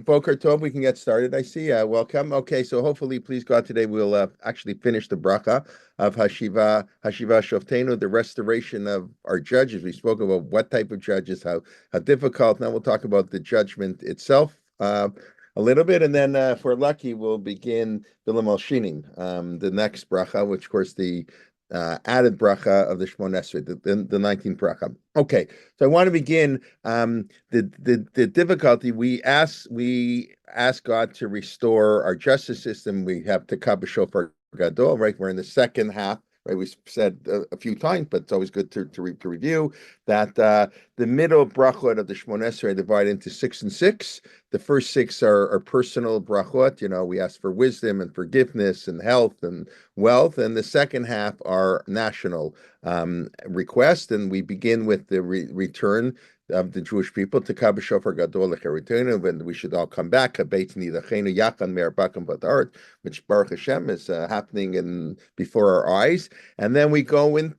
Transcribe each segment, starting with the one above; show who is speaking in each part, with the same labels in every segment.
Speaker 1: Boker Tov, we can get started. I see. Welcome. Okay, so hopefully, please God, today we'll actually finish the bracha of Hasheeva Shofteinu, the restoration of our judges. We spoke about what type of judges, how difficult. Now we'll talk about the judgment itself a little bit, and then if we're lucky, we'll begin Bilam al Shinim, the next bracha, which of course the added bracha of the Shmon Esrei, the 19th bracha. Okay, so I want to begin the difficulty. We ask God to restore our justice system. We have to Shofar Gadol, right? We're in the second half. Right, we said a few times, but it's always good to review that the middle brachot of the Shmon Esrei are divided into 6 and 6. The first 6 are personal brachot. You know, we ask for wisdom and forgiveness and health and wealth, and the second half are national requests. And we begin with the return of the Jewish people to Shofar Gadol L'Cheritonu, when we should all come back. Which Baruch Hashem is happening before our eyes, and then we go in.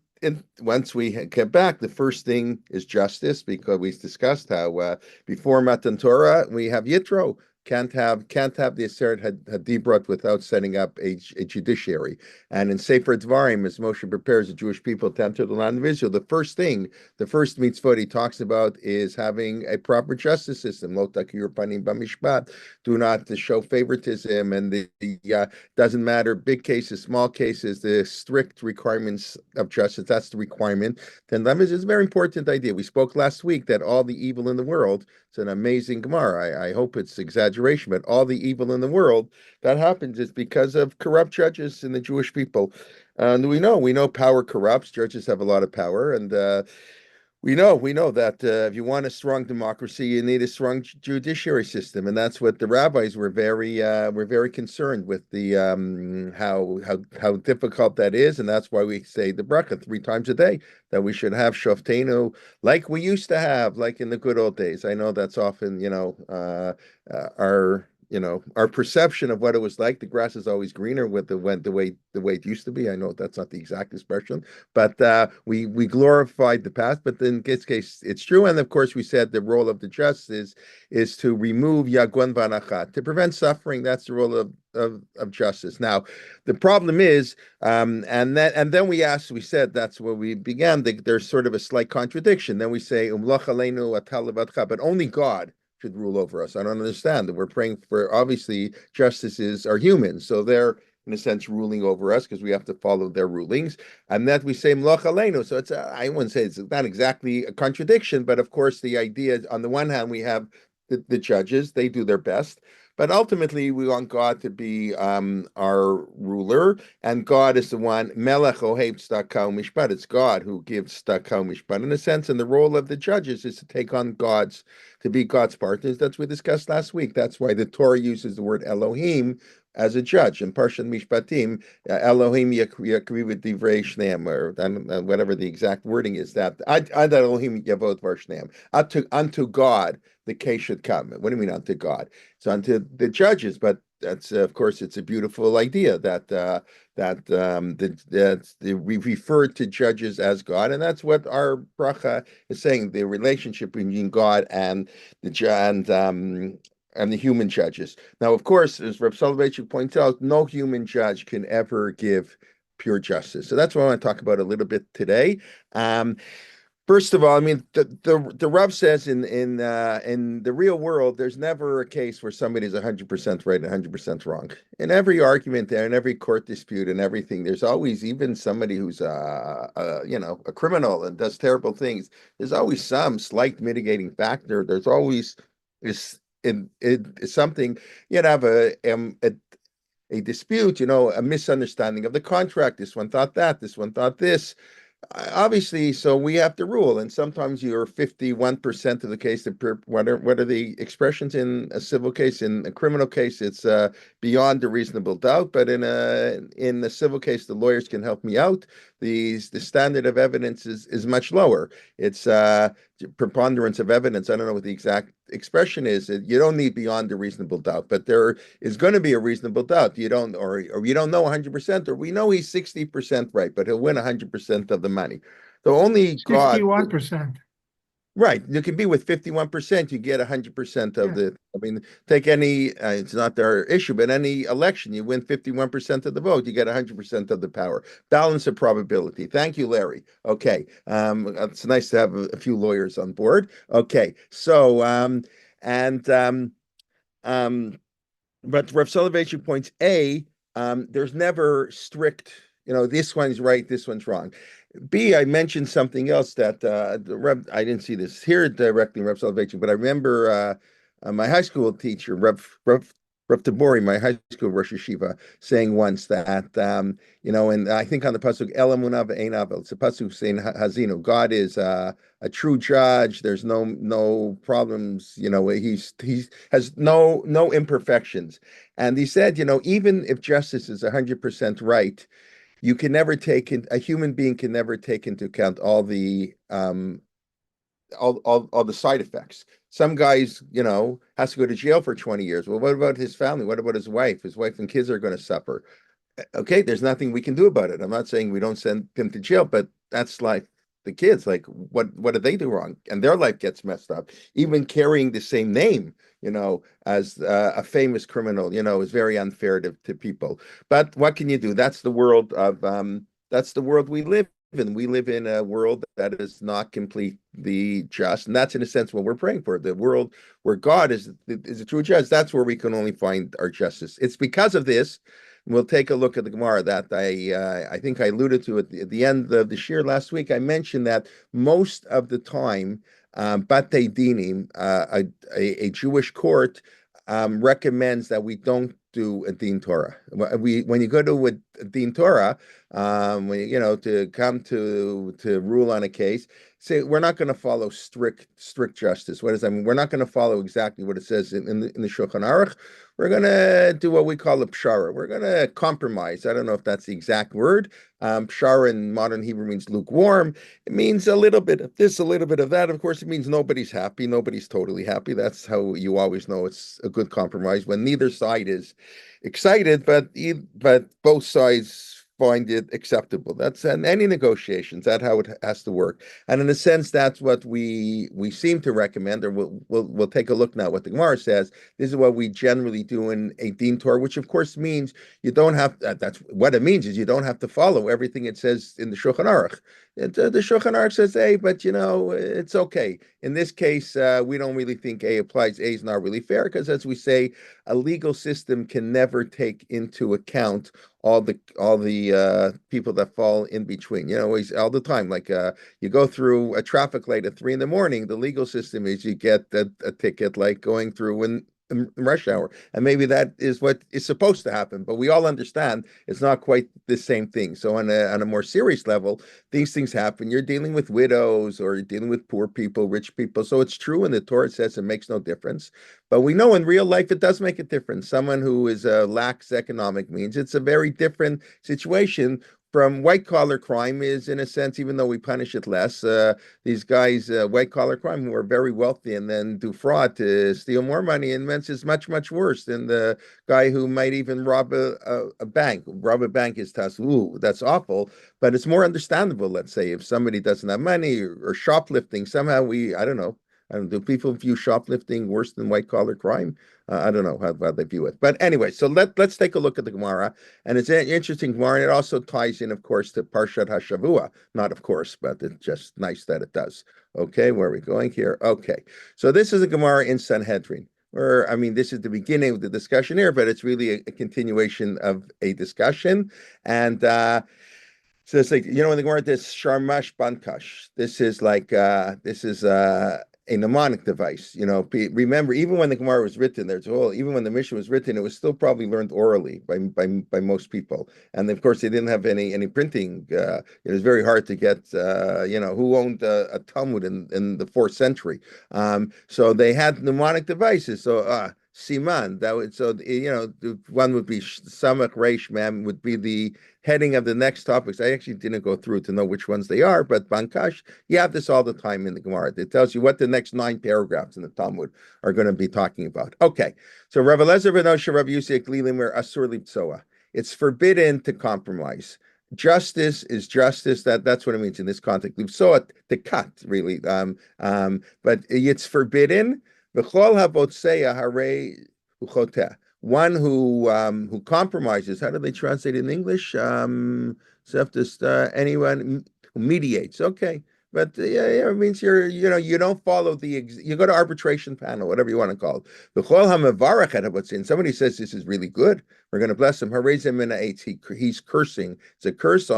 Speaker 1: Once we get back, the first thing is justice, because we discussed how before Matan Torah we have Yitro. Can't have the Aseret Hadibrot without setting up a judiciary. And in Sefer Dvarim, as Moshe prepares the Jewish people to enter the land of Israel, the first mitzvot he talks about is having a proper justice system. Lo takir panim b'mishpat. Do not show favoritism, and the doesn't matter big cases, small cases. The strict requirements of justice. That's the requirement. Then that is a very important idea. We spoke last week that all the evil in the world. It's an amazing Gemara. I hope it's exaggeration, but all the evil in the world that happens is because of corrupt judges in the Jewish people. And we know power corrupts. Judges have a lot of power, and we know that if you want a strong democracy, you need a strong judiciary system, and that's what the rabbis were very concerned with, the how difficult that is, and that's why we say the bracha 3 times a day, that we should have Shofteinu like we used to have, like in the good old days. I know that's often our perception of what it was like. The grass is always greener with the way it used to be. I know that's not the exact expression, but we glorified the past. But in this case, it's true. And of course, we said the role of the justice is to remove yagun vanachat, to prevent suffering. That's the role of justice. Now, the problem is, and then we said that's where we began. There's sort of a slight contradiction. Then we say umlach aleinu atal levatcha, but only God should rule over us. I don't understand that. We're praying for, obviously, justices are humans, so they're in a sense ruling over us because we have to follow their rulings, and that we say Mloch Aleinu. So it's I wouldn't say it's not exactly a contradiction, but of course the idea, on the one hand, we have the judges, they do their best. But ultimately, we want God to be our ruler, and God is the one, Melech Ohev Tzedakah Mishpat. It's God who gives Tzedakah Mishpat in a sense, and the role of the judges is to take on to be God's partners. That's what we discussed last week. That's why the Torah uses the word Elohim as a judge. In Parshat Mishpatim, Elohim Yakri with Divrei Shneim, or whatever the exact wording is, that Ad Elohim Yavot Var Shneim. Unto God the case should come. What do you mean unto God? It's unto the judges, but that's of course it's a beautiful idea that we refer to judges as God, and that's what our bracha is saying. The relationship between God and the human judges. Now, of course, as Reb Soloveitchik points out, no human judge can ever give pure justice. So that's what I want to talk about a little bit today. First of all, I mean, the Rav says in the real world, there's never a case where somebody's 100% right and 100% wrong. In every argument there, in every court dispute and everything, there's always, even somebody who's a criminal and does terrible things, there's always some slight mitigating factor. There's always something. You'd have a dispute, a misunderstanding of the contract. This one thought that, this one thought this. Obviously, so we have to rule, and sometimes you're 51% of the case. What are the expressions in a civil case? In a criminal case, it's beyond a reasonable doubt. But in a civil case, the lawyers can help me out. The standard of evidence is much lower. It's preponderance of evidence. I don't know what the exact expression is. You don't need beyond a reasonable doubt, but there is going to be a reasonable doubt. You don't know 100%, or we know he's 60% right, but he'll win 100% of the money. So only God.
Speaker 2: 61%.
Speaker 1: Right. You can be with 51%, you get 100% of
Speaker 2: Yeah.
Speaker 1: the, I mean, take any, it's not their issue, but any election, you win 51% of the vote, you get 100% of the power. Balance of probability. Thank you, Larry. Okay. It's nice to have a few lawyers on board. Okay. So, and, um, but Rev Soloveitchik points there's never strict, this one's right, this one's wrong. B, I mentioned something else that I didn't see this here directly in Reb Soloveitchik, but I remember my high school teacher, Reb Tabori, my high school Rosh Hashiva, saying once that, and I think on the pasuk El Emunah Ve'ein Avel, it's a pasuk saying Hazinu, God is a true judge. There's no problems. He has no imperfections, and he said, even if justice is 100% right, you can never take in a human being can never take into account all the side effects. Some guys, has to go to jail for 20 years. Well, what about his family? What about his wife? His wife and kids are going to suffer. Okay, there's nothing we can do about it. I'm not saying we don't send him to jail, but that's like the kids. Like, what did they do wrong? And their life gets messed up. Even carrying the same name, as a famous criminal, is very unfair to people. But what can you do? That's the world we live in. We live in a world that is not completely just, and that's in a sense what we're praying for. The world where God is a true judge. That's where we can only find our justice. It's because of this. We'll take a look at the Gemara that I think I alluded to at the end of the shir last week. I mentioned that most of the time, Batei Dinim, a Jewish court, recommends that we don't do a Din Torah. When you go to a Din Torah, to come to rule on a case, say we're not going to follow strict justice. What does that mean? We're not going to follow exactly what it says in the Shulchan Aruch. We're going to do what we call a pshara. We're going to compromise. I don't know if that's the exact word. Pshara in modern Hebrew means lukewarm. It means a little bit of this, a little bit of that. Of course, it means nobody's happy. Nobody's totally happy. That's how you always know it's a good compromise, when neither side is excited, but both sides find it acceptable. That's in any negotiations. That's how it has to work. And in a sense, that's what we seem to recommend, or we'll take a look now what the Gemara says. This is what we generally do in a Din Torah, which of course means you don't have. That's what it means, is you don't have to follow everything it says in the Shulchan Aruch. The Shulchan Aruch says A, but it's okay. In this case, we don't really think A applies. A is not really fair because, as we say, a legal system can never take into account all the people that fall in between. All the time. Like you go through a traffic light at 3 in the morning. The legal system is you get a ticket like going through when rush hour, and maybe that is what is supposed to happen, but we all understand it's not quite the same thing. So on a more serious level, these things happen. You're dealing with widows, or you're dealing with poor people, rich people. So it's true, and the Torah says it makes no difference, but we know in real life it does make a difference. Someone who is lacks economic means, it's a very different situation from white collar crime. Is, in a sense, even though we punish it less, these guys, white collar crime, who are very wealthy and then do fraud to steal more money, and is much worse than the guy who might even rob a bank. Rob a bank is tough. Ooh, that's awful, but it's more understandable. Let's say if somebody doesn't have money, or shoplifting, somehow I don't know. I don't, do people view shoplifting worse than white collar crime? I don't know how they view it. But anyway, so let's take a look at the Gemara. And it's an interesting Gemara, and it also ties in, of course, to Parshat HaShavua. Not of course, but it's just nice that it does. Okay, where are we going here? Okay, so this is a Gemara in Sanhedrin. I mean, this is the beginning of the discussion here, but it's really a continuation of a discussion. And so it's like, in the Gemara, this Sharmash Bankash. This is a mnemonic device. Remember, even when the Gemara was written, even when the Mishnah was written, it was still probably learned orally by most people. And of course, they didn't have any printing. It was very hard to get. Who owned a Talmud in the 4th century? So they had mnemonic devices. So Siman, the one would be Samach Reish Mem, would be the heading of the next topics. I actually didn't go through to know which ones they are, but Bankash, you have this all the time in the Gemara. It tells you what the next 9 paragraphs in the Talmud are going to be talking about. Okay, so Rav Elazar ben Osher, Rav Yossi Glilim, Asur Lipsoa. It's forbidden to compromise. justice is justice. That's what it means in this context. We saw it to cut really, but it's forbidden. V'chol habotzeya harei uchoteh. One who compromises. How do they translate it in English? So if this anyone who mediates. Okay. But yeah, it means you don't follow you go to arbitration panel, whatever you want to call it. V'chol hamavarach et habotzin. Somebody says this is really good. We're going to bless him. Harezim min ha'etz. He's cursing. It's a curse.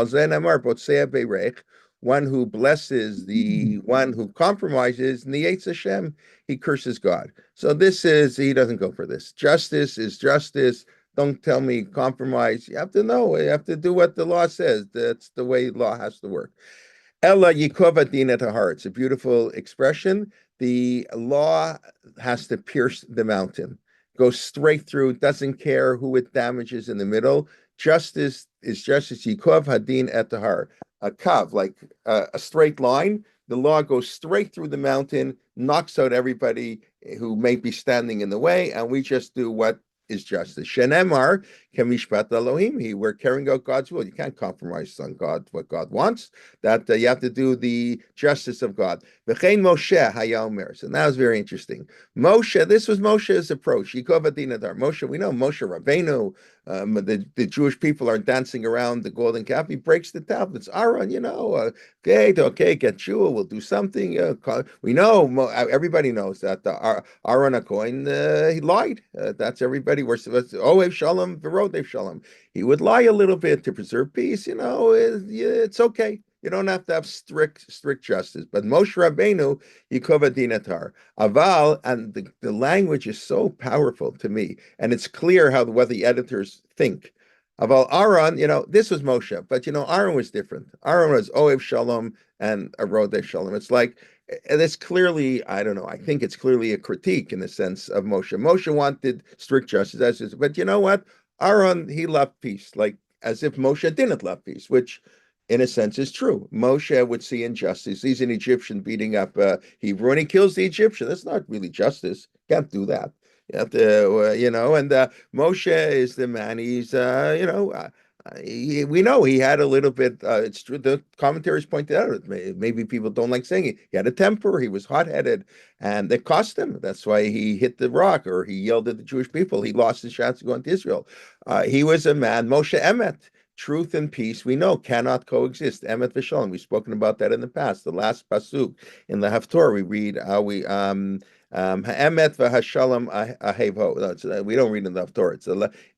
Speaker 1: One who blesses the one who compromises, Nietz Hashem, he curses God. So he doesn't go for this. Justice is justice. Don't tell me compromise. You have to know. You have to do what the law says. That's the way law has to work. Ella Yikov Adin at heart. It's a beautiful expression. The law has to pierce the mountain, go straight through, doesn't care who it damages in the middle. Justice is justice. Yikov Hadin et heart. A kav, like a straight line. The law goes straight through the mountain, knocks out everybody who may be standing in the way, and we just do what is justice. Shenemar kemishpat Elohim. We're carrying out God's will. You can't compromise on God what God wants. That you have to do the justice of God. V'chein Moshe hayomer. And that was very interesting. This was Moshe's approach. Yikov Adin Adar. Moshe, we know Moshe Rabbeinu. The Jewish people are dancing around the golden calf. He breaks the tablets. Aaron, okay, get Shua. We'll do something. We know. Everybody knows that Aaron HaKohen, he lied. That's everybody. We're Ohev Shalom, V'rodev Shalom. He would lie a little bit to preserve peace. It's okay. You don't have to have strict justice. But Moshe Rabbeinu, Yikov Adin Atar. Aval, and the language is so powerful to me, and it's clear what the editors think. Aval Aaron, this was Moshe, but Aaron was different. Aaron was Ohev Shalom and Arodeh Shalom. It's like, and it's clearly, I don't know, I think it's clearly a critique in the sense of Moshe. Moshe wanted strict justice, but you know what? Aaron, he loved peace, like as if Moshe didn't love peace, which in a sense is true. Moshe would see injustice. He's an Egyptian beating up a Hebrew, and he kills the Egyptian. That's not really justice. Can't do that. You have to, and Moshe is the man. He's, we know he had a little bit. It's true. The commentaries pointed out. Maybe people don't like saying it. He had a temper. He was hot-headed, and it cost him. That's why he hit the rock, or he yelled at the Jewish people. He lost his chance to go into Israel. He was a man, Moshe Emet. Truth and peace, we know, cannot coexist. Emet v'shalom. We've spoken about that in the past. The last pasuk in the Haftorah, we read how we ha'emet v'hashalom ahevo. We don't read in the Haftorah. It's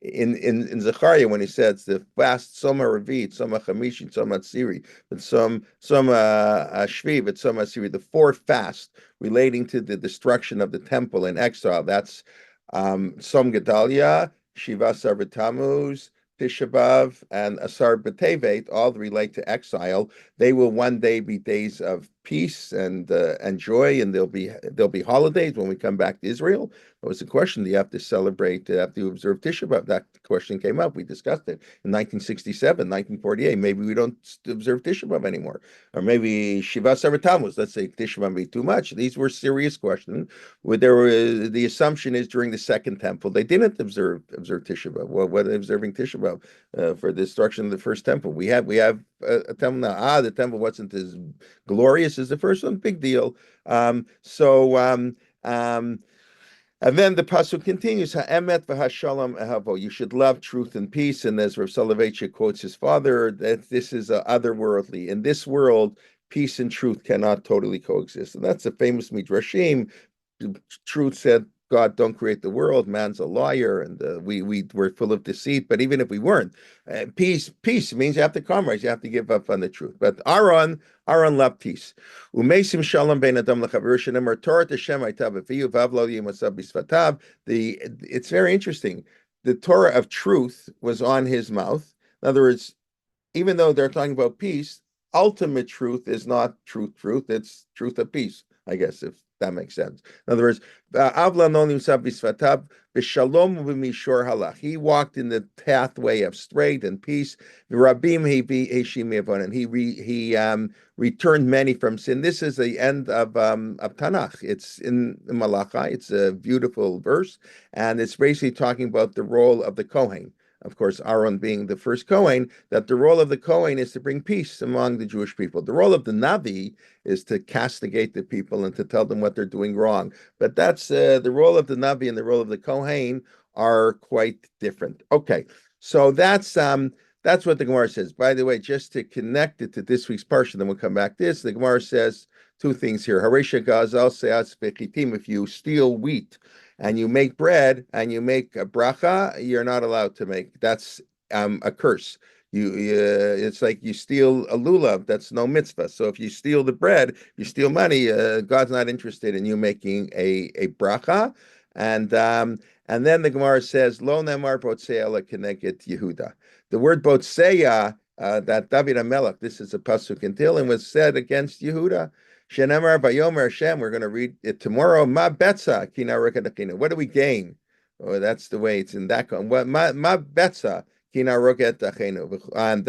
Speaker 1: in Zechariah when he says the fast soma revit, soma chamishi, soma tziri, but soma shvi, but soma tziri. The fourth fast relating to the destruction of the temple in exile. That's Som Gedalia, Shiva Asar B'Tammuz, Tisha B'Av, and Asar B'Tevet, all relate to exile. They will one day be days of peace and joy, and there'll be holidays when we come back to Israel. It was a question: do you have to celebrate? Do you have to observe Tisha B'Av? That question came up. We discussed it in 1967, 1948. Maybe we don't observe Tisha B'Av anymore, or maybe Shiva Asar Tammuz. Let's say Tisha B'Av be too much. These were serious questions. The assumption is during the Second Temple they didn't observe Tisha B'Av. Well, what are they observing Tisha B'Av for the destruction of the first temple? We have a temple now. The temple wasn't as glorious as the first one. Big deal. And then the pasuk continues, "Ha'emet v'hashalom ehavo." You should love truth and peace. And as Rav Soloveitchik quotes his father, that this is otherworldly. In this world, peace and truth cannot totally coexist. And that's a famous midrashim. Truth said, God don't create the world. Man's a liar, and we're full of deceit. But even if we weren't, peace means you have to compromise. You have to give up on the truth. But Aaron loved peace. Umesim shalom bein adam lechaver shenemar Torah Hashem hayta b'fiyu v'avlo yimasav b'sfatav. It's very interesting. The Torah of truth was on his mouth. In other words, even though they're talking about peace, ultimate truth is not truth. It's truth of peace, I guess, if that makes sense. In other words, he walked in the pathway of straight and peace. And he returned many from sin. This is the end of Tanakh. It's in Malachi. It's a beautiful verse, and it's basically talking about the role of the Kohen. of course, Aaron being the first Kohen, that the role of the Kohen is to bring peace among the Jewish people. The role of the Navi is to castigate the people and to tell them what they're doing wrong. But that's the role of the Navi and the role of the Kohen are quite different. Okay, so that's what the Gemara says. By the way, just to connect it to this week's parsha, then we'll come back to this. The Gemara says two things here. Haresha gazal seas vechitim. If you steal wheat and you make bread and you make a bracha, you're not allowed to make. That's a curse. It's like you steal a lulav. That's no mitzvah. So if you steal the bread, you steal money. God's not interested in you making a bracha. And then the Gemara says, Lo nemar botseya keneged Yehuda. The word botseya, that David HaMelech, this is a pasuk in Tehillim, was said against Yehuda. Shenemar Vayomer Hashem, we're going to read it tomorrow. Ma betza kina roket. What do we gain? Oh, that's the way it's in that. Ma betza kina roket achenu. And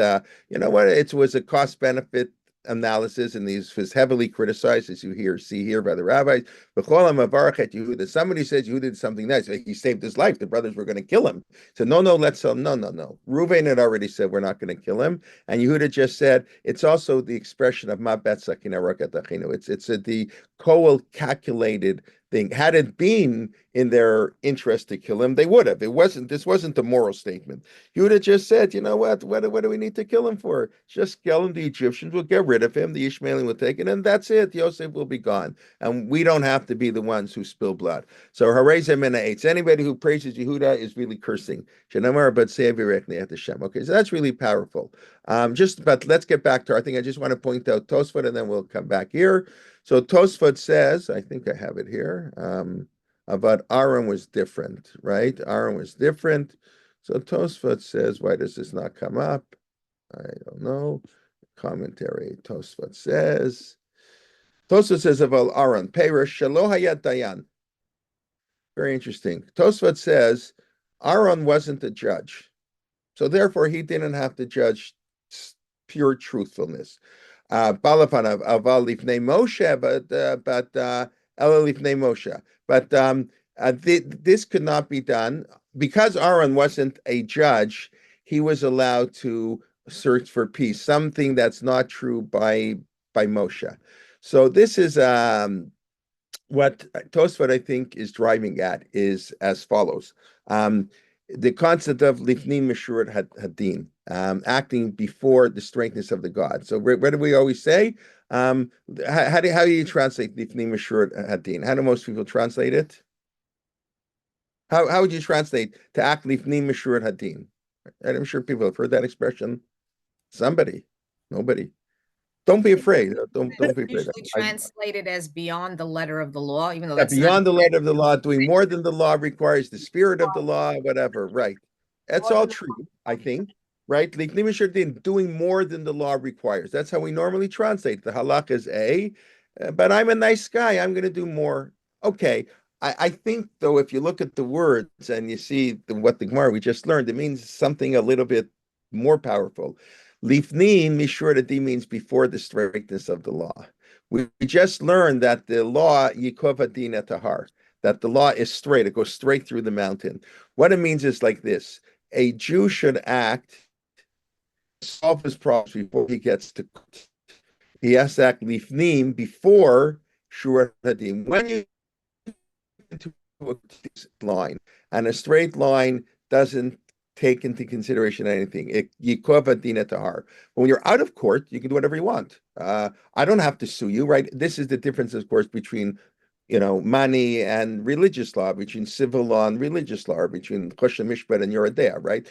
Speaker 1: you know what? It was a cost benefit analysis, and these was heavily criticized, as you see here by the rabbis. Somebody says Yehuda did something nice. He saved his life. The brothers were going to kill him. So no, let's no. Reuven had already said we're not going to kill him, and Yehuda just said it's also the expression of ma betzak in achinu. It's the Koel calculated thing. Had it been in their interest to kill him, they would have. This wasn't the moral statement. Yehuda just said, you know what do we need to kill him for? Just kill him. The Egyptians will get rid of him. The Ishmaelim will take it, and that's it. Yosef will be gone. And we don't have to be the ones who spill blood. So Harezem and Eitz. Anybody who praises Yehuda is really cursing. Okay, so that's really powerful. But let's get back to our thing. I just want to point out Tosfot, and then we'll come back here. So Tosfot says, I think I have it here, about Aaron was different, right? Aaron was different. So Tosfot says, why does this not come up? I don't know. Commentary. Tosfot says about Aaron, Perish Shelo Hayat Dayan. Very interesting. Tosfot says Aaron wasn't a judge, so therefore he didn't have to judge pure truthfulness. Balafanav aval lifnei Moshe, but ela lifnei Moshe. But this could not be done because Aaron wasn't a judge. He was allowed to search for peace, something that's not true by Moshe. So this is what Tosfot, I think, is driving at is as follows. The concept of lifnim meshurat hadin, acting before the strengthness of the God. So what do we always say? How do you translate lifnim meshurat hadin? How do most people translate it? How would you translate to act lifnim meshurat hadin? I'm sure people have heard that expression. Somebody, nobody. Don't be afraid. Don't be afraid.
Speaker 2: Usually translated as beyond the letter of the law, even though that's
Speaker 1: beyond the letter of the law, doing more than the law requires, the spirit of the law, whatever. Right. That's all true, I think. Right? Doing more than the law requires. That's how we normally translate. The halakha is A, but I'm a nice guy. I'm going to do more. Okay. I think, though, if you look at the words and you see what the Gemara we just learned, it means something a little bit more powerful. Lifnim mishurati means before the strictness of the law. We just learned that the law yikov adin etahar, that the law is straight; it goes straight through the mountain. What it means is like this: a Jew should act, solve his problems before he gets to court. He has to act lifnim before shurat hadin. When you get to a line, and a straight line doesn't take into consideration anything. But when you're out of court, you can do whatever you want. I don't have to sue you, right? This is the difference, of course, between money and religious law, between civil law and religious law, between Choshen Mishpat and Yoredea, right?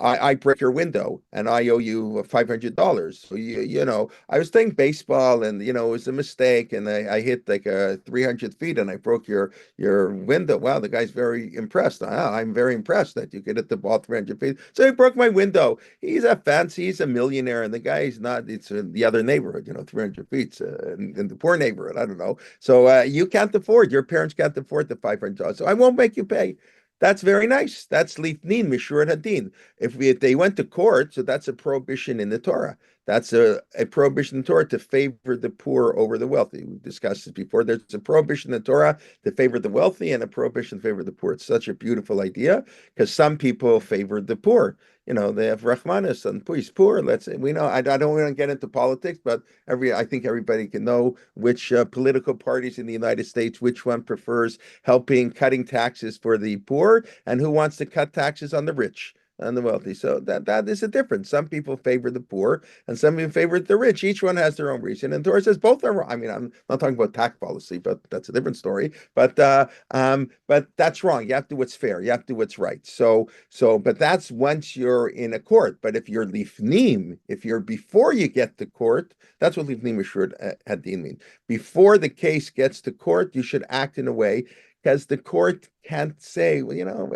Speaker 1: I break your window and I owe you $500. So I was playing baseball and it was a mistake and I hit like 300 feet and I broke your window. Wow, the guy's very impressed. I'm very impressed that you could hit the ball 300 feet. So he broke my window. He's a millionaire, and the guy's not. It's the other neighborhood, 300 feet in the poor neighborhood. I don't know. So you can't afford, your parents can't afford the $500, so I won't make you pay. That's very nice. That's lifnin mishurat hadin. If they went to court, so that's a prohibition in the Torah. That's a prohibition in the Torah to favor the poor over the wealthy. We've discussed this before. There's a prohibition in the Torah to favor the wealthy and a prohibition to favor the poor. It's such a beautiful idea because some people favor the poor. They have Rahmanis and he's poor. Let's say we know. I don't want to get into politics, but I think everybody can know which political parties in the United States, which one prefers cutting taxes for the poor, and who wants to cut taxes on the rich and the wealthy. So that is a difference. Some people favor the poor, and some people favor the rich. Each one has their own reason. And Torah says both are wrong. I mean, I'm not talking about tax policy, but that's a different story. But that's wrong. You have to do what's fair. You have to do what's right. But that's once you're in a court. But if you're lifnim, if you're before you get to court, that's what lifnim should hadin mean. Before the case gets to court, you should act in a way because the court can't say, well,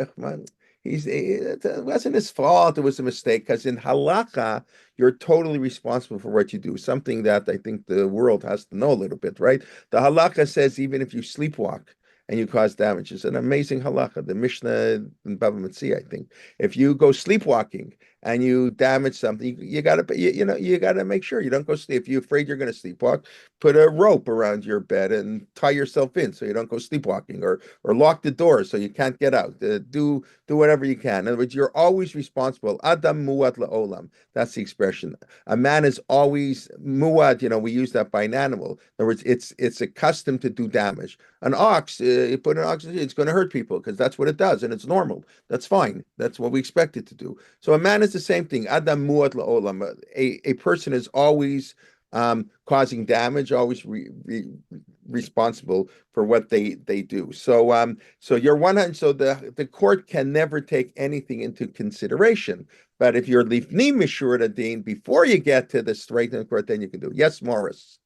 Speaker 1: it wasn't his fault. It was a mistake. Because in halakha, you're totally responsible for what you do. Something that I think the world has to know a little bit, right? The halakha says even if you sleepwalk and you cause damage, it's an amazing halakha. The Mishnah in Bava Metzia, I think, if you go sleepwalking and you damage something, you gotta, you gotta make sure you don't go sleep. If you're afraid you're going to sleepwalk, put a rope around your bed and tie yourself in so you don't go sleepwalking, or lock the door so you can't get out. Do whatever you can. In other words, you're always responsible. Adam muad la'olam. That's the expression. A man is always muad. We use that by an animal. In other words, it's accustomed to do damage. An ox, you put an ox, it's going to hurt people because that's what it does, and it's normal. That's fine. That's what we expect it to do. So a man is the same thing. Adam muad la'olam. A person is always causing damage, always responsible for what they do. So you're 100. So the court can never take anything into consideration. But if you're lifnim mishur adin before you get to the straight in court, then you can do. Yes, Morris.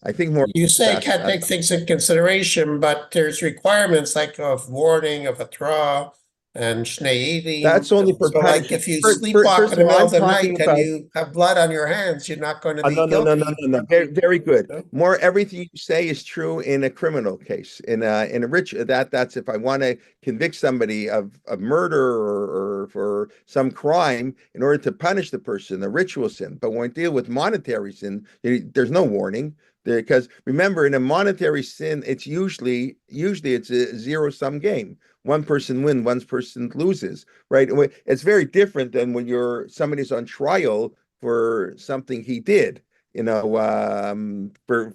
Speaker 1: I think more.
Speaker 3: You say can't take things in consideration, but there's requirements like of warning, of a draw, and shnei.
Speaker 1: That's only for
Speaker 3: so like if you
Speaker 1: first
Speaker 3: sleepwalk in the
Speaker 1: of all,
Speaker 3: middle
Speaker 1: I'm
Speaker 3: of the night
Speaker 1: talking
Speaker 3: and
Speaker 1: about.
Speaker 3: you have blood on your hands, you're not going to be
Speaker 1: No,
Speaker 3: guilty.
Speaker 1: no. Very, very good.
Speaker 3: No?
Speaker 1: More everything you say is true in a criminal case. In a rich that's if I want to convict somebody of murder or for some crime in order to punish the person, a ritual sin. But when we deal with monetary sin, there's no warning. Because remember, in a monetary sin, it's usually it's a zero-sum game. One person wins, one person loses, right? It's very different than when somebody's on trial for something he did, for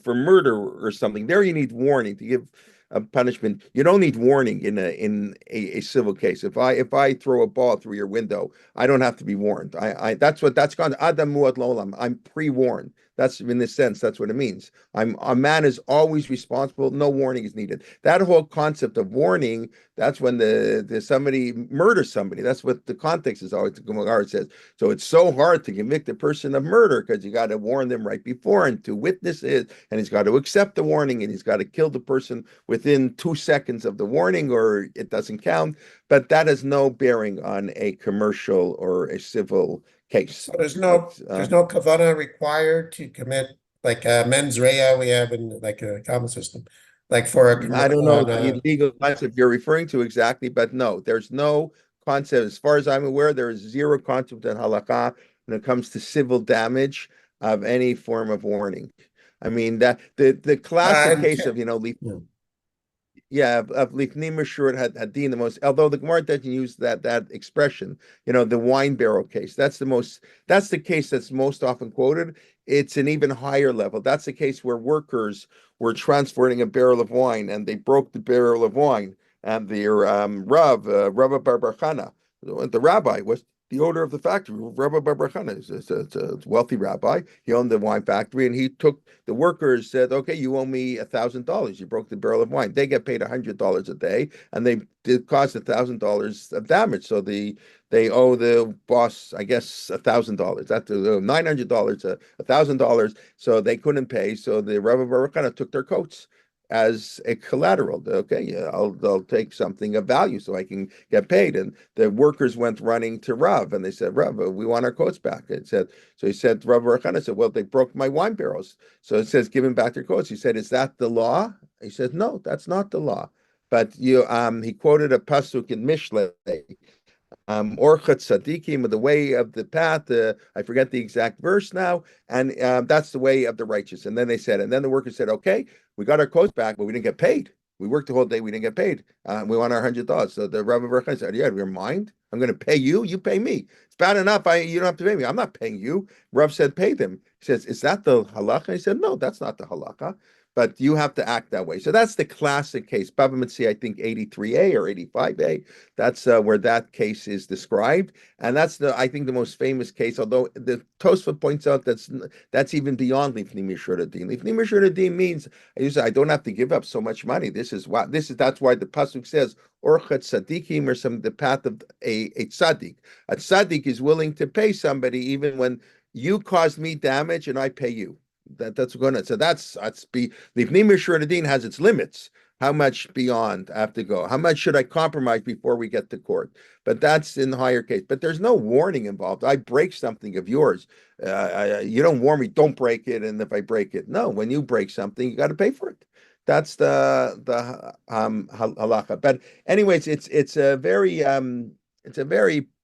Speaker 1: murder or something. There you need warning to give a punishment. You don't need warning in a civil case. If I throw a ball through your window, I don't have to be warned. That's called Adam Muad Lolam. I'm pre-warned. That's in this sense, that's what it means. A man is always responsible. No warning is needed. That whole concept of warning, that's when the somebody murders somebody. That's what the context is always. The Gemara says. So it's so hard to convict a person of murder because you got to warn them right before and two witnesses, and he's got to accept the warning, and he's got to kill the person within 2 seconds of the warning, or it doesn't count. But that has no bearing on a commercial or a civil case.
Speaker 3: So there's no kavana required to commit like a mens rea we have in like a common system, like for
Speaker 1: I don't know the legal concept you're referring to exactly, but no, there's no concept. As far as I'm aware, there is zero concept in halakha when it comes to civil damage of any form of warning. I mean that the classic case of of lifnim mishur hadin, the most, although the Gemara doesn't use that expression, the wine barrel case. That's the case that's most often quoted. It's an even higher level. That's the case where workers were transporting a barrel of wine and they broke the barrel of wine, and the Rabbi Bar Chana, the rabbi, was the owner of the factory. Rabbi Bar Chana is a wealthy rabbi. He owned the wine factory, and he took the workers, said, "Okay, you owe me $1,000. You broke the barrel of wine." They get paid $100 a day, and they did cause $1,000 of damage. So they owe the boss, I guess, $1,000. That's $900, $1,000. So they couldn't pay. So the Rabbi Bar Chana took their coats as a collateral. Okay, yeah, they'll take something of value so I can get paid. And the workers went running to Rav, and they said, "Rav, we want our coats back." So he said, Rav Barachana said, "Well, they broke my wine barrels." So it says, "Give him back their coats." He said, "Is that the law?" He said, "No, that's not the law." But he quoted a pasuk in Mishlei Orchat Sadikim, the way of the path. I forget the exact verse now, and that's the way of the righteous. And then they said, and then the workers said, okay, we got our clothes back, but we didn't get paid. We worked the whole day, we didn't get paid. We want our $100. So the Rabbi Baruch said, yeah, your mind? I'm going to pay you. You pay me. It's bad enough. You don't have to pay me. I'm not paying you. Rav said, pay them. He says, is that the halacha? He said, no, that's not the halacha. But you have to act that way. So that's the classic case. Baba Mitzvah, I think 83a or 85a. That's where that case is described, and that's I think the most famous case. Although the Tosfot points out that's even beyond Lifnei Mishur Adin. Lifnei Mishur Adin means I don't have to give up so much money. That's why the pasuk says Orchat Tzadikim, or the path of a tzaddik. A tzaddik is willing to pay somebody even when you caused me damage and I pay you. That's going to, so that's Lifnei Mishur Adin has its limits. How much beyond I have to go? How much should I compromise before we get to court? But that's in the higher case. But there's no warning involved. I break something of yours. You don't warn me, don't break it. And if I break it, no, when you break something, you got to pay for it. That's the halacha. But anyways, it's a very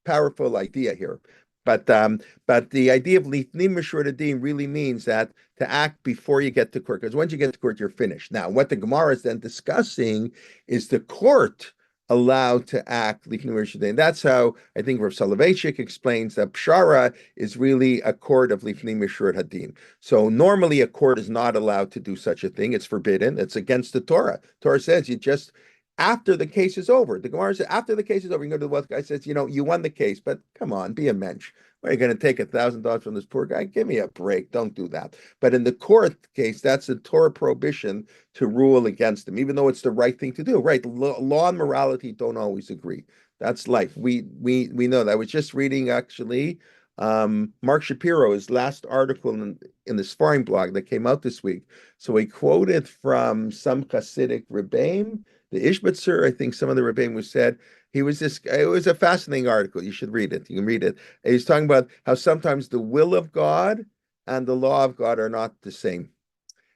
Speaker 1: powerful idea here. But the idea of Lifnei Mishur Adin really means that to act before you get to court, because once you get to court, you're finished. Now, what the Gemara is then discussing is the court allowed to act Lifnei Mishur Adin. That's how I think Rav Soloveitchik explains that Pshara is really a court of Lifnei Mishur Adin. So normally a court is not allowed to do such a thing. It's forbidden. It's against the Torah. Torah says you just after the case is over. The Gemara says after the case is over, you go to the wealth guy, says, you won the case, but come on, be a mensch. Are you going to take $1,000 from this poor guy? Give me a break. Don't do that. But in the court case, that's a Torah prohibition to rule against him, even though it's the right thing to do. Right? Law and morality don't always agree. That's life. We know that. I was just reading actually Mark Shapiro's last article in the Sfarim blog that came out this week. So he quoted from some Hasidic Rebbeim, the Ishbitzer, I think some of the Rebbeim was said. It was a fascinating article. You should read it. You can read it. And he's talking about how sometimes the will of God and the law of God are not the same.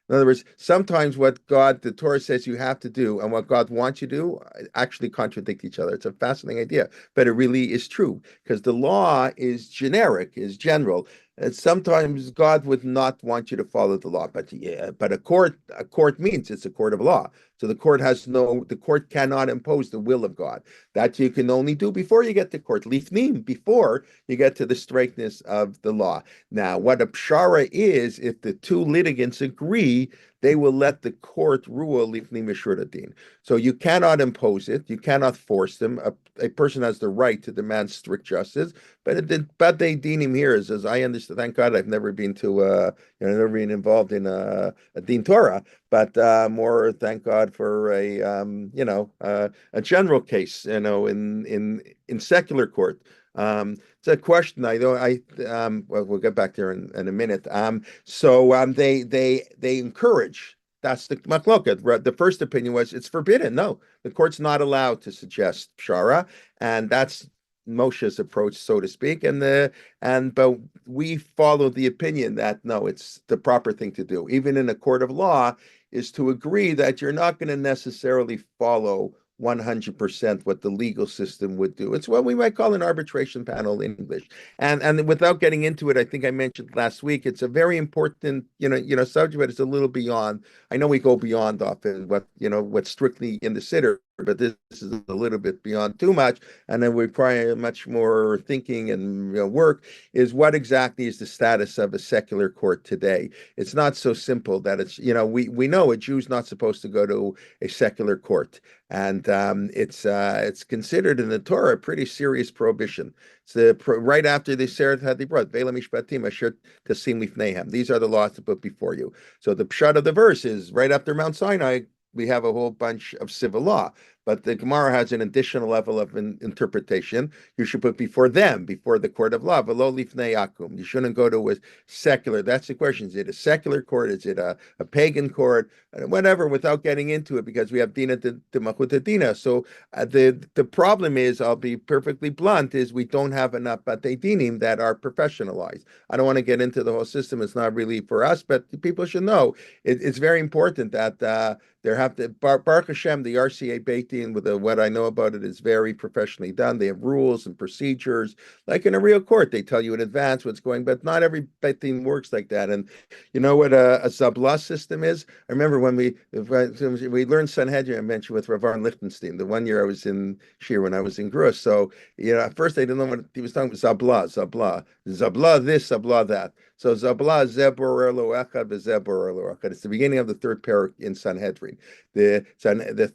Speaker 1: In other words, sometimes what the Torah says you have to do and what God wants you to do actually contradict each other. It's a fascinating idea, but it really is true because the law is generic, is general. And sometimes God would not want you to follow the law, but a court means it's a court of law. So the court cannot impose the will of God. That you can only do before you get to court, lifnim, before you get to the straightness of the law. Now, what a pshara is, if the two litigants agree, they will let the court rule lifnei mishur adin. So you cannot impose it, you cannot force them. A person has the right to demand strict justice, but they dinim here is, as I understand. Thank God, I've never been never been involved in a din Torah, but more thank God for a general case, in secular court. It's a question. Well, we'll get back there in a minute. They encourage. That's the machloket. The first opinion was it's forbidden. No, the court's not allowed to suggest pshara, and that's Moshe's approach, so to speak. But we follow the opinion that no, it's the proper thing to do, even in a court of law, is to agree that you're not going to necessarily follow 100% what the legal system would do. It's what we might call an arbitration panel in English. And without getting into it, I think I mentioned last week, it's a very important, subject, but it's a little beyond. I know we go beyond often what's strictly in the Siddur, but this is a little bit beyond too much. And then we require much more thinking and work is what exactly is the status of a secular court today. It's not so simple that it's, we know a Jew's not supposed to go to a secular court. And it's considered in the Torah a pretty serious prohibition. It's right after the Seret HaDibrot, Ve'la Mishpatim Asher Tasim Lifneihem. These are the laws to put before you. So the pshat of the verse is right after Mount Sinai, we have a whole bunch of civil law. But the Gemara has an additional level of interpretation. You should put before the court of law, v'lo lifnei akum. You shouldn't go to a secular. That's the question. Is it a secular court? Is it a pagan court? Whatever, without getting into it, because we have dina de malchut dina. So the problem is, I'll be perfectly blunt, is we don't have enough batei dinim that are professionalized. I don't want to get into the whole system. It's not really for us, but people should know. It's very important that there have to, Baruch Hashem, the RCA Beit Din Din, with what I know about it, is very professionally done. They have rules and procedures, like in a real court. They tell you in advance what's going, but not every Beit Din works like that. And you know what a Zabla system is? I remember when we learned Sanhedrin, I mentioned with Rav Aron Lichtenstein, the one year I was in Shir when I was in Grus. So, at first I didn't know what he was talking about. Zabla this, Zabla that. So Zabla Zebor Elo Echad Zebor Elo Echad. It's the beginning of the third parak in Sanhedrin. The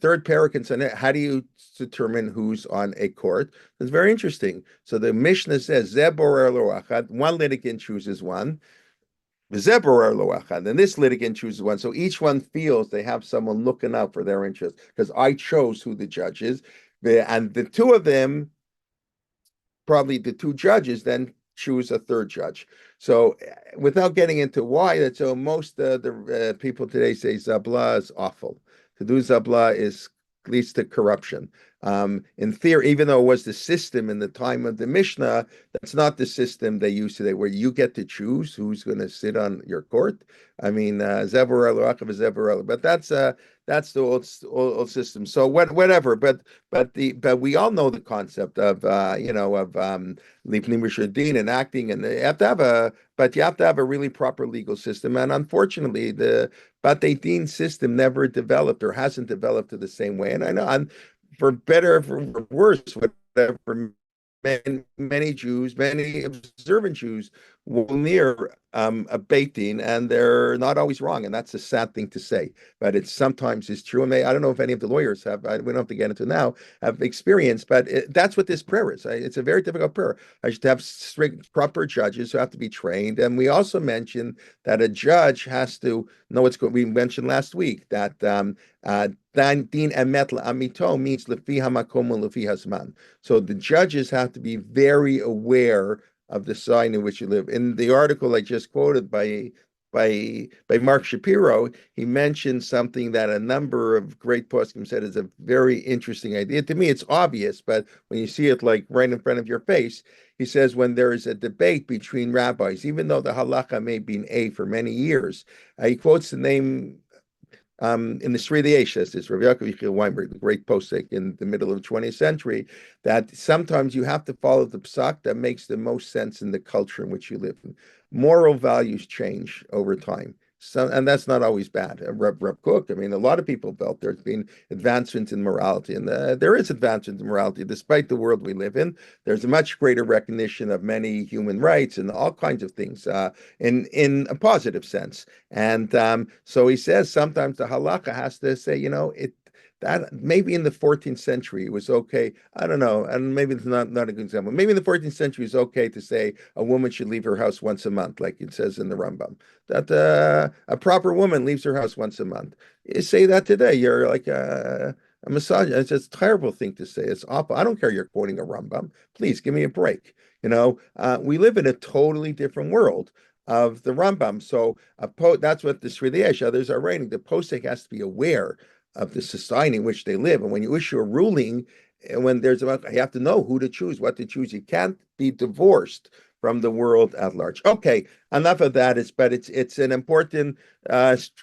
Speaker 1: third parak in Sanhedrin. How do you determine who's on a court? It's very interesting. So the Mishnah says Zebor Elo Echad. One litigant chooses one. And this litigant chooses one. So each one feels they have someone looking out for their interest because I chose who the judge is. And the two of them, probably the two judges, then choose a third judge. So without getting into why, that's so most the people today say Zabla is awful. To do Zabla leads to corruption. In theory, even though it was the system in the time of the Mishnah, that's not the system they use today, where you get to choose who's going to sit on your court. I mean, but that's the old system. So whatever. But we all know the concept of Lipnim Rishadin and acting, and you have to have a really proper legal system. And unfortunately, the Batei Din system never developed or hasn't developed to the same way. And I know, for better or for worse, whatever, many Jews, many observant Jews, will near a Beit Din, and they're not always wrong, and that's a sad thing to say, but it sometimes is true. And I don't know if any of the lawyers have. We don't have to get into now. Have experience, but that's what this prayer is. It's a very difficult prayer. I should have strict, proper judges who have to be trained, and we also mentioned that a judge has to know what's going. We mentioned last week that din emet la'amito means lefi hamakom lefi hazman. So the judges have to be very aware of the sign in which you live. In the article I just quoted by Mark Shapiro, he mentioned something that a number of great poskim said is a very interesting idea. To me, it's obvious, but when you see it like right in front of your face, he says when there is a debate between rabbis, even though the halacha may be an A for many years, he quotes the name in the Sri Yesh, this Rabbi Yaakov Yechiel Weinberg, the great posek in the middle of the 20th century, that sometimes you have to follow the psak that makes the most sense in the culture in which you live. Moral values change over time. So, and that's not always bad. Reb Cook, I mean, a lot of people felt there's been advancements in morality, and there is advancement in morality despite the world we live in. There's a much greater recognition of many human rights and all kinds of things in a positive sense. And so he says sometimes the halakha has to say, that maybe in the 14th century it was okay. I don't know, and maybe it's not a good example. Maybe in the 14th century it's okay to say a woman should leave her house once a month, like it says in the Rambam. That a proper woman leaves her house once a month. You say that today, you're like a misogynist. It's a terrible thing to say. It's awful. I don't care you're quoting a Rambam. Please give me a break. We live in a totally different world of the Rambam. So that's what the Sri Yesh, others are writing. The posek has to be aware of the society in which they live. And when you issue a ruling, and when you have to know who to choose, what to choose. You can't be divorced from the world at large. Okay, enough of that. It's an important,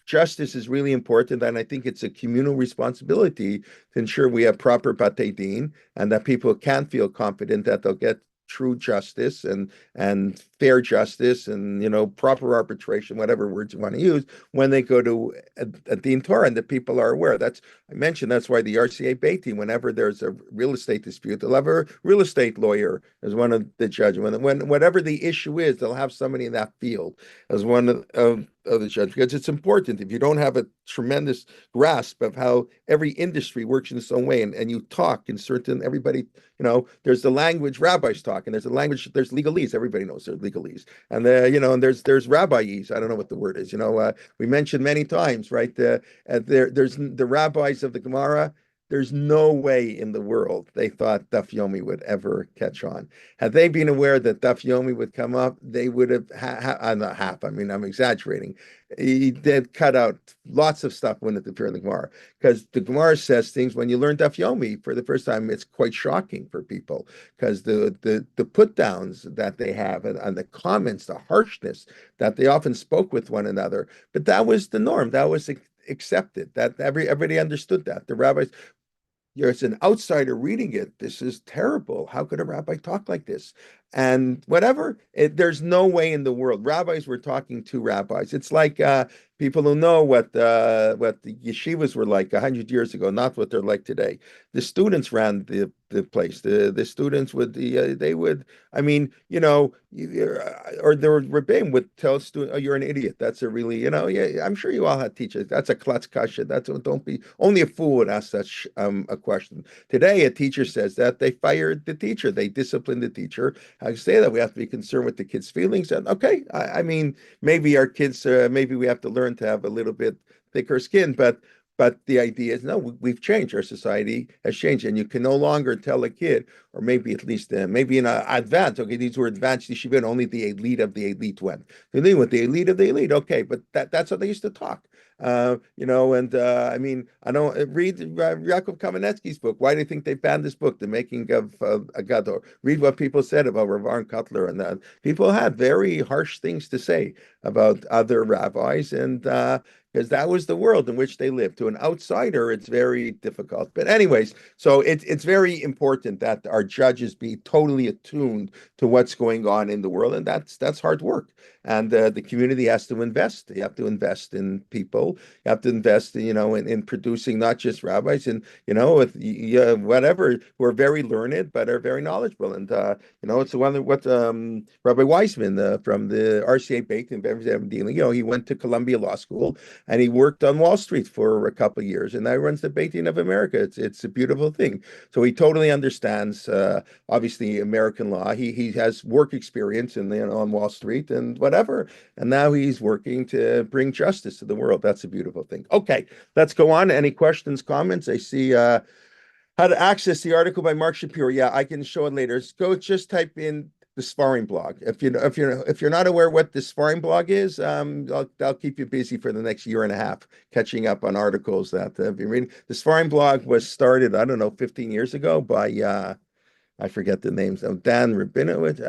Speaker 1: justice is really important, and I think it's a communal responsibility to ensure we have proper Batei Din and that people can feel confident that they'll get true justice and fair justice and proper arbitration, whatever words you want to use, when they go to a Din Torah, and the people are aware. That's why the RCA Beit Din, whenever there's a real estate dispute, they'll have a real estate lawyer as one of the judges. When whatever the issue is, they'll have somebody in that field as one of the judges, because it's important. If you don't have a tremendous grasp of how every industry works in its own way, and you talk in certain, everybody, there's the language rabbis talk, and there's there's legalese. Everybody knows there's legalese, and and there's rabbiese. I don't know what the word is. We mentioned many times, right? There's the rabbis of the Gemara. There's no way in the world they thought Daf Yomi would ever catch on. Had they been aware that Daf Yomi would come up, they would have, not half, I mean, I'm exaggerating. He did cut out lots of stuff when it appeared in the Gemara, because the Gemara says things, when you learn Daf Yomi for the first time, it's quite shocking for people, because the put downs that they have and the comments, the harshness that they often spoke with one another. But that was the norm. That was accepted. That everybody understood that. The rabbis. As an outsider reading it, this is terrible. How could a rabbi talk like this? And whatever, there's no way in the world. Rabbis were talking to rabbis. It's like people who know what the yeshivas were like 100 years ago, not what they're like today. The students ran the place. The students would they would. I mean, or the rebbeim would tell a student, "Oh, you're an idiot." That's a really, yeah. I'm sure you all had teachers. That's a klutz kasha. Don't be. Only a fool would ask such a question. Today, a teacher says that they fired the teacher. They disciplined the teacher. How you say that? We have to be concerned with the kids' feelings. And okay, I mean, maybe our kids, maybe we have to learn to have a little bit thicker skin, but the idea is no, we've changed. Our society has changed, and you can no longer tell a kid, or maybe at least maybe in advanced. Okay, these were advanced yeshiva, and only the elite of the elite went. They went the elite of the elite. Okay, but that's how they used to talk. And I mean, I don't read Yaakov Kamenetsky's book. Why do you think they banned this book, The Making of a Gadol? Read what people said about Rav Aaron Kotler, and that people had very harsh things to say about other rabbis, and because that was the world in which they lived. To an outsider, it's very difficult. But anyways, so it's very important that our judges be totally attuned to what's going on in the world, and that's hard work. And the community has to invest. You have to invest in people. You have to invest, in producing not just rabbis and with whatever who are very learned but are very knowledgeable. And it's the one that what Rabbi Weissman from the RCA Beit in Beverly dealing. He went to Columbia Law School and he worked on Wall Street for a couple of years, and now he runs the Beit Din of America. It's a beautiful thing. So he totally understands, obviously, American law. He has work experience on Wall Street and whatever, and now he's working to bring justice to the world. That's a beautiful thing. Okay, let's go on. Any questions, comments? I see how to access the article by Mark Shapiro. Yeah, I can show it later. Just type in the Sparring blog. If you're not aware what the Sparring blog is, I'll keep you busy for the next year and a half catching up on articles that I've been reading. The Sparring blog was started, I don't know, 15 years ago by I forget the names of Dan Rabinowitz.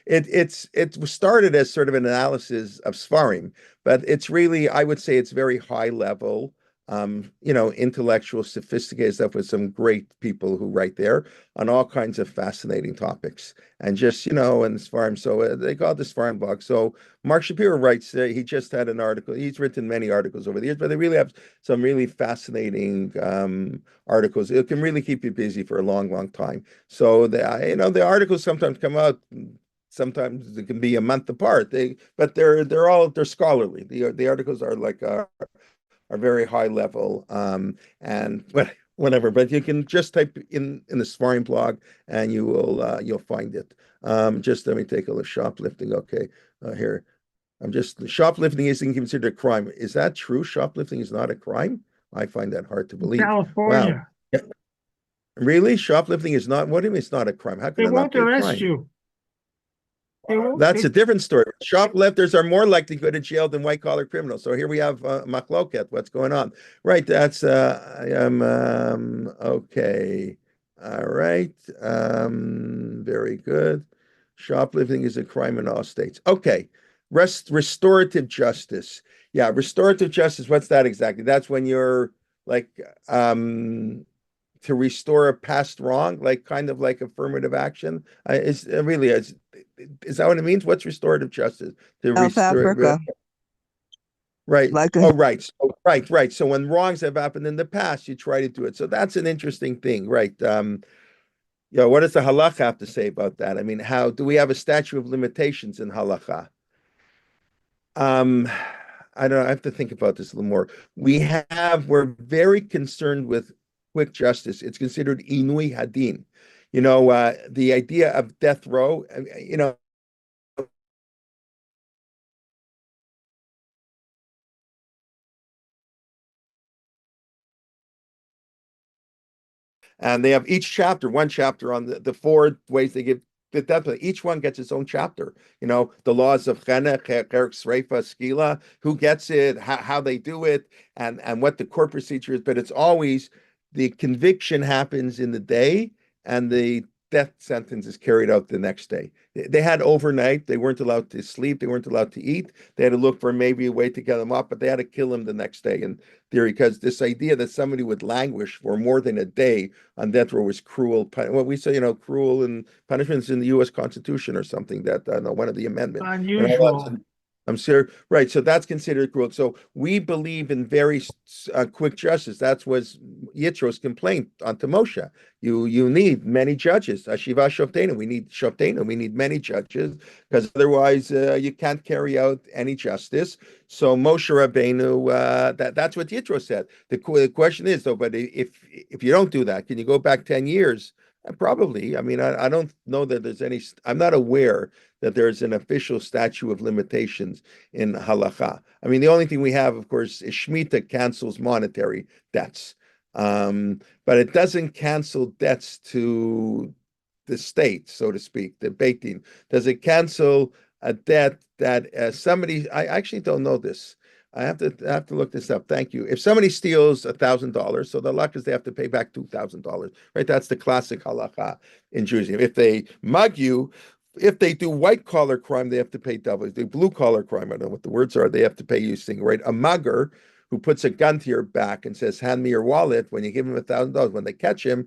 Speaker 1: It was started as sort of an analysis of Sfarim, but it's really, I would say, it's very high level, intellectual, sophisticated stuff with some great people who write there on all kinds of fascinating topics. And just, and Sfarim, so they call it the Sfarim blog. So Mark Shapiro writes, he just had an article. He's written many articles over the years, but they really have some really fascinating articles. It can really keep you busy for a long, long time. So the articles sometimes come out. Sometimes it can be a month apart. But they're scholarly. The articles are like are very high level, and whatever. But you can just type in the Sparring blog, and you'll find it. Just let me take a look. Shoplifting. Okay, here. Shoplifting isn't considered a crime. Is that true? Shoplifting is not a crime? I find that hard to believe. Wow.
Speaker 4: California,
Speaker 1: Yeah. Really? Shoplifting is not, what do you mean it's not a crime? How
Speaker 4: they
Speaker 1: can it not
Speaker 4: won't
Speaker 1: be a
Speaker 4: arrest
Speaker 1: crime?
Speaker 4: you. They won't.
Speaker 1: That's a different story. Shoplifters are more likely to go to jail than white collar criminals. So here we have machloket. What's going on? Right. That's okay. All right. Very good. Shoplifting is a crime in all states. Okay. Restorative justice. Yeah, restorative justice. What's that exactly? That's when you're like to restore a past wrong, like kind of like affirmative action. Is really is that what it means? What's restorative justice? To
Speaker 5: South
Speaker 1: restore,
Speaker 5: Africa,
Speaker 1: right?
Speaker 5: like a,
Speaker 1: Oh, right. So, right. So when wrongs have happened in the past, you try to do it. So that's an interesting thing, right? What does the halacha have to say about that? I mean, how do we have a statute of limitations in halacha? I don't know. I have to think about this a little more. We're very concerned with quick justice. It's considered inui hadin. The idea of death row, and they have one chapter on the four ways they give the death. Each one gets its own chapter. The laws of chene, cherek, sreifa, skila, who gets it, how they do it, and what the court procedure is. But it's always the conviction happens in the day, and the death sentence is carried out the next day. They had overnight. They weren't allowed to sleep. They weren't allowed to eat. They had to look for maybe a way to get him up, but they had to kill him the next day in theory, because this idea that somebody would languish for more than a day on death row was cruel. What we say, cruel and punishments in the U.S. Constitution or something, that I don't know, one of the amendments.
Speaker 4: Unusual.
Speaker 1: I'm sure, right? So that's considered cruel. So we believe in very quick justice. That was Yitro's complaint onto Moshe. You need many judges. Hasheeva Shofteinu. We need Shofteinu. We need many judges, because otherwise you can't carry out any justice. So Moshe Rabbeinu, that's what Yitro said. The question is though, but if you don't do that, can you go back 10 years? Probably. I mean, I don't know that there's any. I'm not aware that there's an official statute of limitations in halacha. I mean, the only thing we have, of course, is Shemitah cancels monetary debts, but it doesn't cancel debts to the state, so to speak, the Beit Din. Does it cancel a debt that somebody? I actually don't know this. I have to look this up. Thank you. If somebody steals $1,000, so the halacha is they have to pay back $2,000, right? That's the classic halacha in Judaism. If they mug you, if they do white collar crime, they have to pay double. If they do blue collar crime, I don't know what the words are, they have to pay you single, right? A mugger who puts a gun to your back and says, "Hand me your wallet," when you give him $1,000, when they catch him,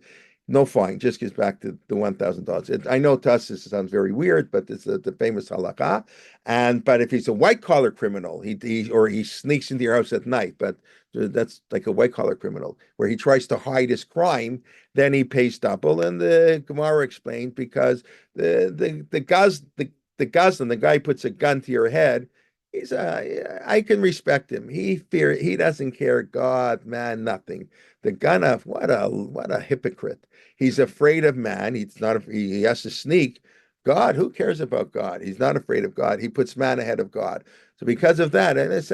Speaker 1: no fine, just gives back the $1,000. I know to us this sounds very weird, but it's the famous halakha. But if he's a white collar criminal, he sneaks into your house at night, but that's like a white collar criminal where he tries to hide his crime, then he pays double. And the Gemara explained, because the Gazlan, the guy puts a gun to your head. I can respect him. He doesn't care God, man, nothing. The Ganav, what a hypocrite. He's afraid of man. He has to sneak. God, who cares about God? He's not afraid of God. He puts man ahead of God. So because of that, and it's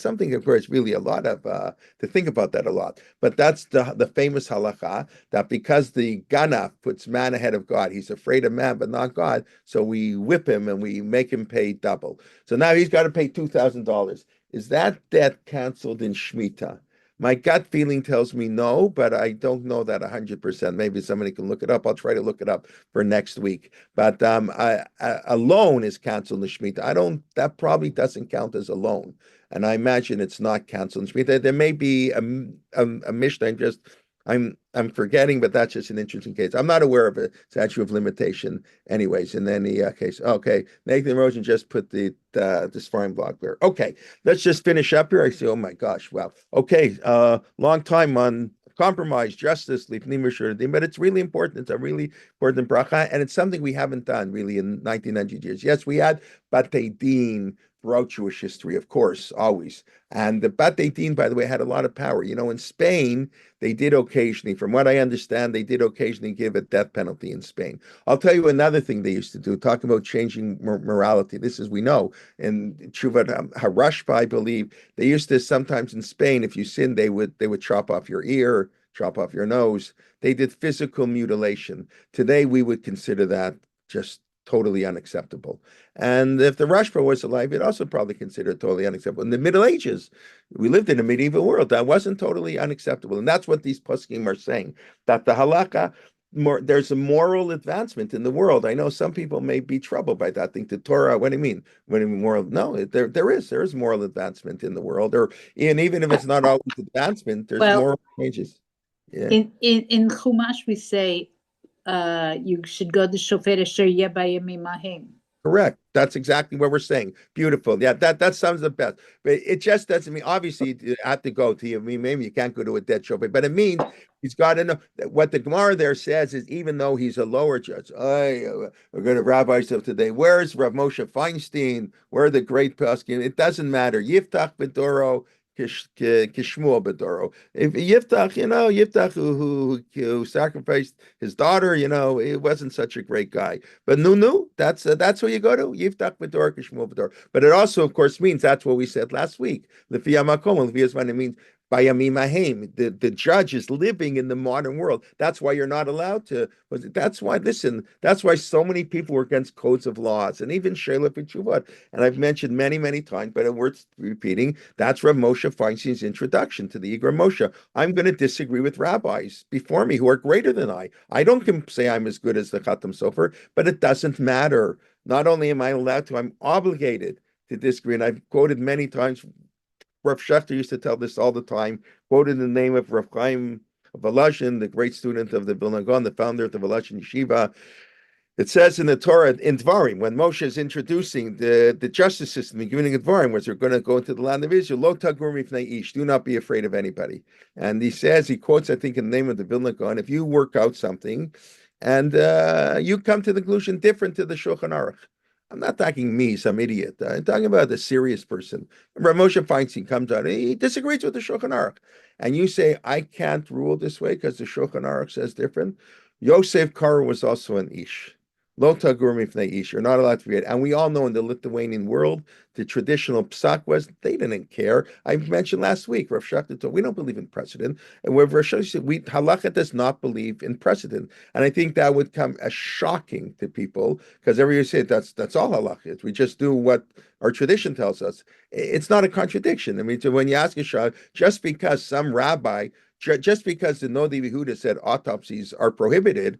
Speaker 1: something, of course, really a lot of to think about that a lot. But that's the famous halacha, that because the Ganav puts man ahead of God, he's afraid of man but not God. So we whip him and we make him pay double. So now he's got to pay $2,000. Is that debt canceled in Shemitah? My gut feeling tells me no, but I don't know that 100%. Maybe somebody can look it up. I'll try to look it up for next week. But a loan is canceled in Shemitah. That probably doesn't count as a loan. And I imagine it's not canceled in Shemitah. There may be a Mishnah. I'm forgetting, but that's just an interesting case. I'm not aware of a statute of limitation, anyways. In any case, okay. Nathan Rosen just put the Sfarim blog there. Okay, let's just finish up here. I say, oh my gosh, wow. Okay, long time on compromise, justice, but it's really important. It's a really important bracha, and it's something we haven't done really in 1900 years. Yes, we had Batei Din throughout Jewish history, of course, always. And the Batei Din, by the way, had a lot of power. In Spain, they did occasionally, from what I understand, they did occasionally give a death penalty in Spain. I'll tell you another thing they used to do, talking about changing morality. This is, we know, in Tshuvat Harashba, I believe, they used to sometimes in Spain, if you sinned, they would chop off your ear, chop off your nose. They did physical mutilation. Today, we would consider that just totally unacceptable. And if the Rashba was alive, he'd also probably consider it totally unacceptable. In the Middle Ages, we lived in a medieval world. That wasn't totally unacceptable. And that's what these poskim are saying, that the halakha, there's a moral advancement in the world. I know some people may be troubled by that. Think the Torah, what do you mean? What do you mean moral? No, there is moral advancement in the world. And even if it's not always advancement, there's moral changes. Yeah.
Speaker 5: In Chumash, we say, you should go to Shofet Asher Yeh Bayamim Hahim.
Speaker 1: Correct. That's exactly what we're saying. Beautiful. Yeah, that sounds the best. But it just doesn't mean, obviously, you have to go to, maybe you can't go to a dead shofet, but it means he's got to know. What the Gemara there says is, even though he's a lower judge, we're going to rabbis of today. Where's Rav Moshe Feinstein? Where are the great poskim? It doesn't matter. Yiftach B'doro, Kishmuel Bedoro. If Yiftach, who sacrificed his daughter, it wasn't such a great guy. But Nunu, that's where you go to. Yiftach Bedoro, Kishmuel Bedoro. But it also, of course, means that's what we said last week. Lefi Hamakom, Lefi Yisman, it means by Amimahim. The judge is living in the modern world. That's why you're not allowed to. That's why, listen, that's why so many people were against codes of laws and even Sheila B'Tshuvot. And I've mentioned many, many times, but it's worth repeating. That's Rav Moshe Feinstein's introduction to the Igra Moshe. I'm going to disagree with rabbis before me who are greater than I. I don't say I'm as good as the Khatam Sofer, but it doesn't matter. Not only am I allowed to, I'm obligated to disagree. And I've quoted many times. Rav Schechter used to tell this all the time, quoted the name of Rav Chaim Volozhin, the great student of the Vilna Gaon, the founder of the Volozhin Yeshiva. It says in the Torah, in Dvarim, when Moshe is introducing the justice system, the beginning of Dvarim, where they're going to go into the land of Israel, Lo tagur mifnei ish, do not be afraid of anybody. And he says, he quotes, I think, in the name of the Vilna Gaon, if you work out something and you come to the conclusion different to the Shulchan Aruch, I'm not talking me, some idiot. I'm talking about a serious person. Rav Moshe Feinstein comes out, he disagrees with the Shulchan Aruch. And you say, I can't rule this way because the Shulchan Aruch says different. Yosef Karo was also an Ish. Lo tagur mifnei ish. You're not allowed to read. And we all know in the Lithuanian world, the traditional psak was they didn't care. I mentioned last week, Rav Schechter told we don't believe in precedent, and where Rav Schechter said halacha does not believe in precedent. And I think that would come as shocking to people because everybody said that's all halacha is. We just do what our tradition tells us. It's not a contradiction. I mean, so when you ask a shah, just because some rabbi, just because the Nodi Yehuda said autopsies are prohibited.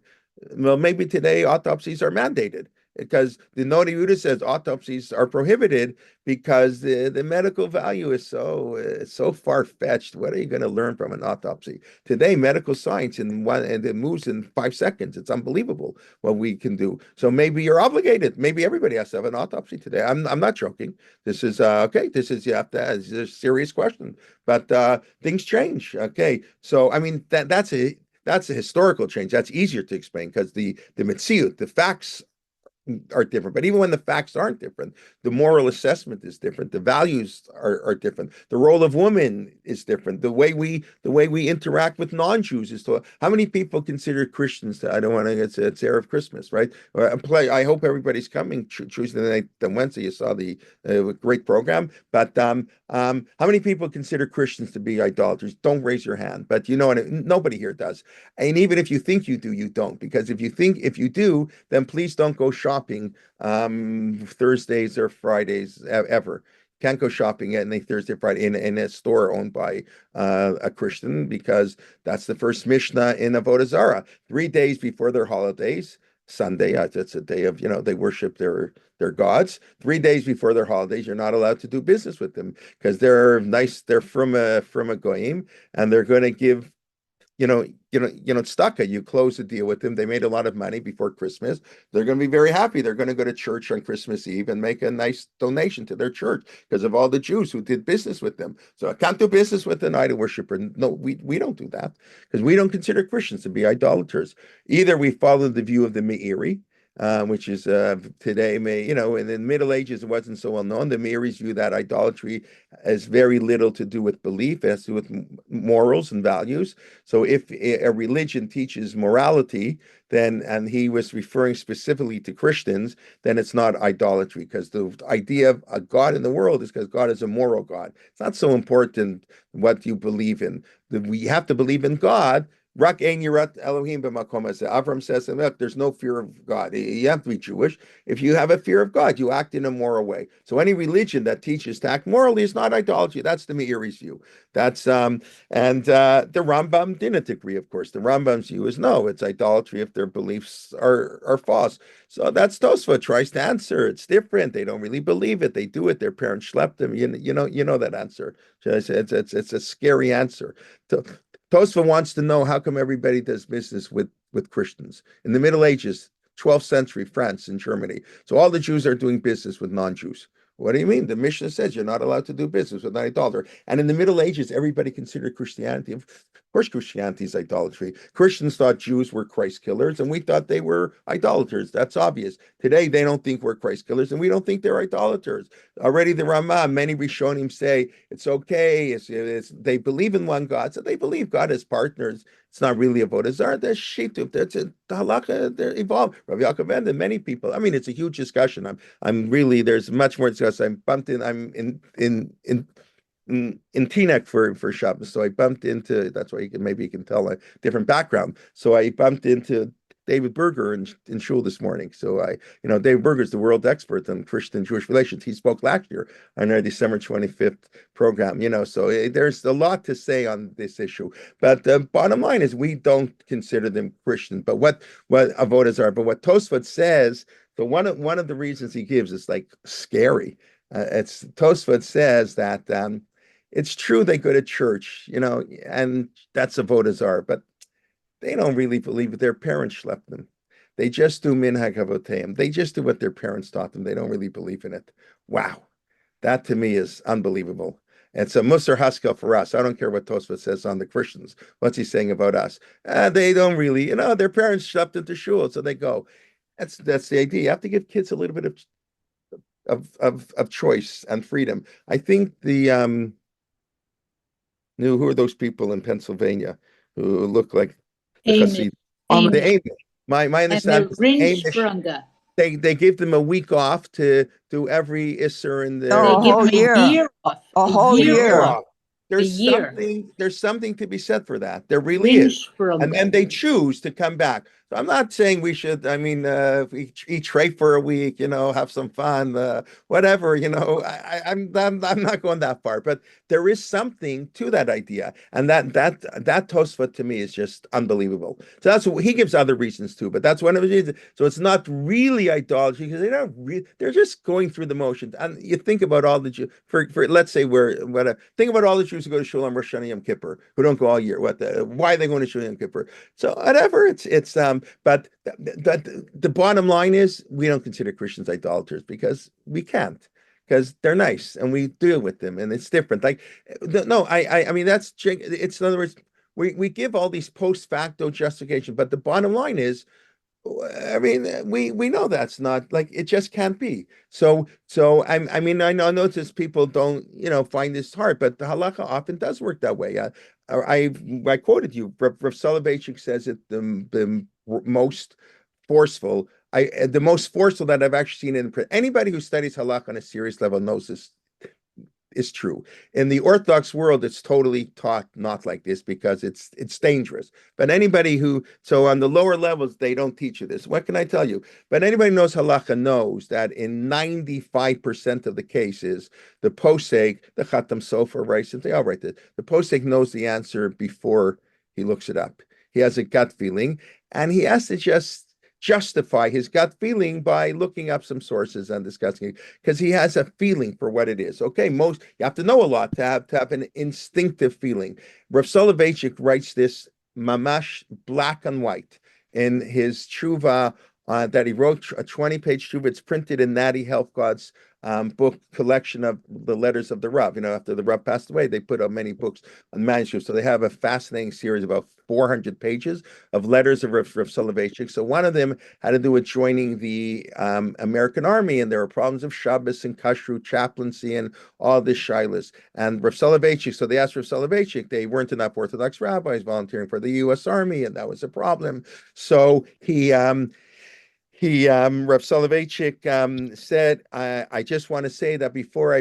Speaker 1: Well, maybe today autopsies are mandated because the Nodi Yehuda says autopsies are prohibited because the medical value is so far-fetched. What are you going to learn from an autopsy? Today, medical science and it moves in 5 seconds. It's unbelievable what we can do. So maybe you're obligated. Maybe everybody has to have an autopsy today. I'm not joking. This is okay. This is it's a serious question, but things change. Okay, so I mean that's a historical change. That's easier to explain because the metziut, the facts are different. But even when the facts aren't different, the moral assessment is different. The values are different. The role of women is different. The way we interact with non-Jews is to how many people consider Christians I don't want to it's Erev Christmas, right? I hope everybody's coming Tuesday night and Wednesday. You saw the great program. But how many people consider Christians to be idolaters? Don't raise your hand. But you know what? Nobody here does. And even if you think you do, you don't. Because if you do, then please don't go shopping Thursdays or Fridays ever. Can't go shopping any Thursday, Friday in a store owned by a Christian because that's the first Mishnah in Avodah Zarah. 3 days before their holidays, Sunday, it's a day of they worship their gods. 3 days before their holidays, you're not allowed to do business with them because they're nice. They're from a goyim, and they're going to give tzedakah, you close the deal with them. They made a lot of money before Christmas. They're going to be very happy. They're going to go to church on Christmas Eve and make a nice donation to their church because of all the Jews who did business with them. So I can't do business with an idol worshiper. No, we don't do that because we don't consider Christians to be idolaters. Either we follow the view of the Meiri, which is today, in the Middle Ages, it wasn't so well known. The Meiris view that idolatry has very little to do with belief, it has to do with morals and values. So if a religion teaches morality, and he was referring specifically to Christians, then it's not idolatry because the idea of a God in the world is because God is a moral God. It's not so important what you believe in. We have to believe in God. Rak ein yirat Elohim b'makom hazeh. Avram says, look, there's no fear of God. You have to be Jewish. If you have a fear of God, you act in a moral way. So any religion that teaches to act morally is not idolatry. That's the Meiri's view. That's and the Rambam didn't agree, of course. The Rambam's view is no, it's idolatry if their beliefs are false. So that's Tosfot tries to answer. It's different. They don't really believe it. They do it. Their parents schlepped them. You know that answer. It's a scary answer. Tosfot wants to know how come everybody does business with Christians. In the Middle Ages, 12th century France and Germany. So all the Jews are doing business with non-Jews. What do you mean? The Mishnah says you're not allowed to do business with an idolater. And in the Middle Ages, everybody considered Christianity. Of course, Christianity is idolatry. Christians thought Jews were Christ killers, and we thought they were idolaters. That's obvious. Today, they don't think we're Christ killers, and we don't think they're idolaters. Already the Ramah, many Rishonim say it's okay. They believe in one God, so they believe God has partners. It's not really a avodah zarah. There's shituf. There's a halakha. They're evolved. Rabbi Yaakov and many people. I mean, it's a huge discussion. I'm really there's much more discussion. I'm bumped in. I'm in in Teaneck for Shabbos. So I bumped into, that's why maybe you can tell a different background. So I bumped into David Berger in shul this morning. So David Berger is the world expert on Christian Jewish relations. He spoke last year on our December 25th program, so there's a lot to say on this issue. But the bottom line is we don't consider them Christian. But what avodas are, but what Tosfot says, the one of the reasons he gives is like scary. It's Tosfot says that it's true they go to church, and that's avodas are, but they don't really believe it. Their parents left them. They just do minhag avoteim. They just do what their parents taught them. They don't really believe in it. Wow. That to me is unbelievable. It's a Musar Haskell for us. I don't care what Tosfot says on the Christians. What's he saying about us? They don't really, their parents shoved them to shul, so they go. That's the idea. You have to give kids a little bit of choice and freedom. I think who are those people in Pennsylvania who look like the
Speaker 5: Amish.
Speaker 1: Hasid? The
Speaker 5: Amish.
Speaker 1: Amish. My
Speaker 5: And
Speaker 1: understanding
Speaker 5: the
Speaker 1: is
Speaker 5: Rinch Frunga.
Speaker 1: they give them a week off to do every Isser in
Speaker 5: They
Speaker 1: their
Speaker 4: Oh,
Speaker 5: give
Speaker 4: whole
Speaker 5: them
Speaker 4: year.
Speaker 5: a year off.
Speaker 4: A whole year.
Speaker 5: off.
Speaker 1: There's
Speaker 5: year.
Speaker 1: something to be said for that. There really is.
Speaker 5: Rinch Frunga.
Speaker 1: And then they choose to come back. So I'm not saying we should, eat treif for a week, have some fun, whatever, I'm not going that far, but there is something to that idea. And that Tosfot to me is just unbelievable. So that's what he gives other reasons too, but that's one of the reasons. So it's not really idolatry because they're just going through the motions. And you think about all the Jews, for let's say think about all the Jews who go to Shul on Rosh Hashanah Yom Kippur, who don't go all year. Why are they going to Shul Yom Kippur? So whatever, but the bottom line is we don't consider Christians idolaters because we can't, because they're nice and we deal with them and it's different. Like, no, I mean, it's in other words, we give all these post facto justifications, but the bottom line is, I mean, we know that's not like it just can't be. So I mean, I notice people don't find this hard, but the halacha often does work that way. I quoted you. Rav Soloveitchik says it the most forceful. The most forceful that I've actually seen in print. Anybody who studies halakha on a serious level knows this is true. In the Orthodox world, it's totally taught not like this because it's dangerous. But so on the lower levels, they don't teach you this. What can I tell you? But anybody who knows halacha knows that in 95% of the cases, the posek, the Khatam Sofer writes it, they all write it. The posek knows the answer before he looks it up. He has a gut feeling, and he has to just justify his gut feeling by looking up some sources and discussing it because he has a feeling for what it is. Okay, you have to know a lot to have an instinctive feeling. Rav Soloveitchik writes this mamash black and white in his tshuva that he wrote, a 20-page tshuva. It's printed in Natty Helfgott's book collection of the letters of the Rav. After the Rav passed away, they put out many books on manuscripts. So they have a fascinating series, about 400 pages of letters of Rav Soloveitchik. So one of them had to do with joining the American Army, and there were problems of Shabbos and kashrut, chaplaincy, and all this shilas. And Rav Soloveitchik, so they asked Rav Soloveitchik, they weren't enough Orthodox rabbis volunteering for the U.S. Army, and that was a problem. So Rav Soloveitchik said, I just want to say that before I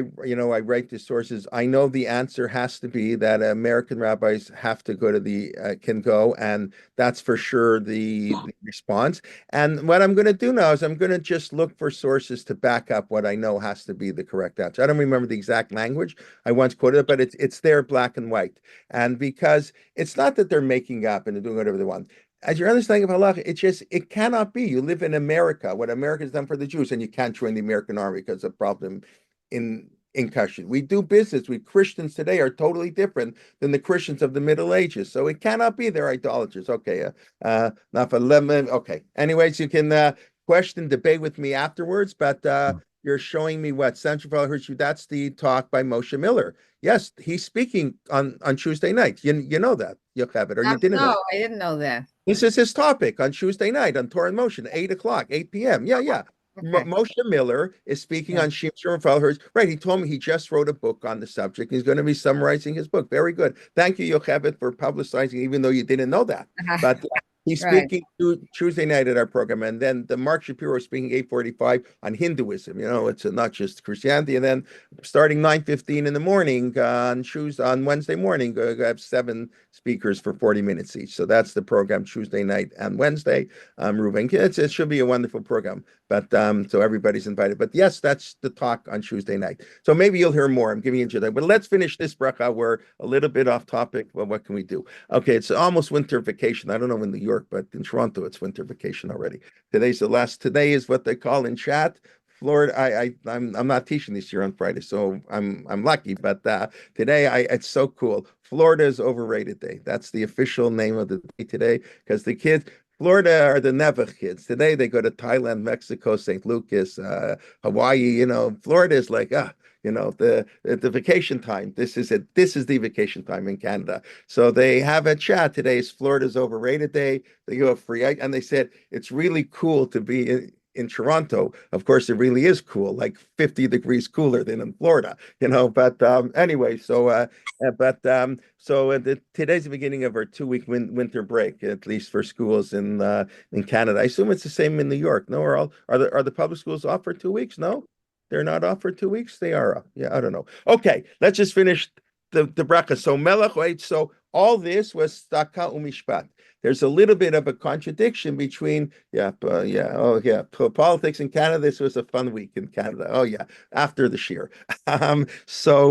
Speaker 1: write the sources, I know the answer has to be that American rabbis have to go to can go, and that's for sure the response. And what I'm going to do now is I'm going to just look for sources to back up what I know has to be the correct answer. I don't remember the exact language I once quoted it, but it's there black and white. And because it's not that they're making up and they're doing whatever they want. As your understanding of halacha, it cannot be. You live in America, what America has done for the Jews, and you can't join the American army because of a problem in kashrut. We do business. We Christians today are totally different than the Christians of the Middle Ages. So it cannot be they're idolaters. Okay, not for lemon. Okay. Anyways, you can question, debate with me afterwards, but you're showing me what Central Valley. That's the talk by Moshe Miller. Yes, he's speaking on Tuesday night. You know that. You'll have it, or you didn't know.
Speaker 2: No, I didn't know that.
Speaker 1: This is his topic on Tuesday night on Torah in Motion, 8:00, 8 p.m. Yeah.
Speaker 2: Okay.
Speaker 1: Moshe Miller is speaking on Shimshon Felher's. Right, he told me he just wrote a book on the subject. He's going to be summarizing his book. Very good. Thank you, Yocheved, for publicizing, even though you didn't know that. But He's
Speaker 2: Right.
Speaker 1: speaking Tuesday night at our program, and then the Mark Shapiro is speaking 8:45 on Hinduism. It's not just Christianity. And then starting 9:15 in the morning on Wednesday morning, I have 7 speakers for 40 minutes each. So that's the program Tuesday night and Wednesday. Ruben, it should be a wonderful program. But so everybody's invited. But yes, that's the talk on Tuesday night. So maybe you'll hear more. I'm giving you that. But let's finish this bracha. We're a little bit off topic. Well, what can we do? Okay, it's almost winter vacation. I don't know in New York, but in Toronto, it's winter vacation already. Today is what they call in chat. Florida, I'm not teaching this year on Friday, so I'm lucky. But today, it's so cool. Florida is overrated day. That's the official name of the day today because the kids. Florida are the never kids. Today they go to Thailand, Mexico, St. Lucas, Hawaii. Florida is like the vacation time. This is it. This is the vacation time in Canada. So they have a chat today. Is Florida's overrated day. They go free, and they said it's really cool to be in Toronto. Of course, it really is cool, like 50 degrees cooler than in Florida. But anyway, today's the beginning of our 2-week winter break, at least for schools in Canada. I assume it's the same in New York. No, are the public schools off for 2 weeks? No, they're not off for 2 weeks. They are. Yeah, I don't know. Okay, let's just finish the bracha. So melech, wait. So all this was staka umishpat. There's a little bit of a contradiction between politics in Canada. This was a fun week in Canada. Oh yeah, after the shir. Staka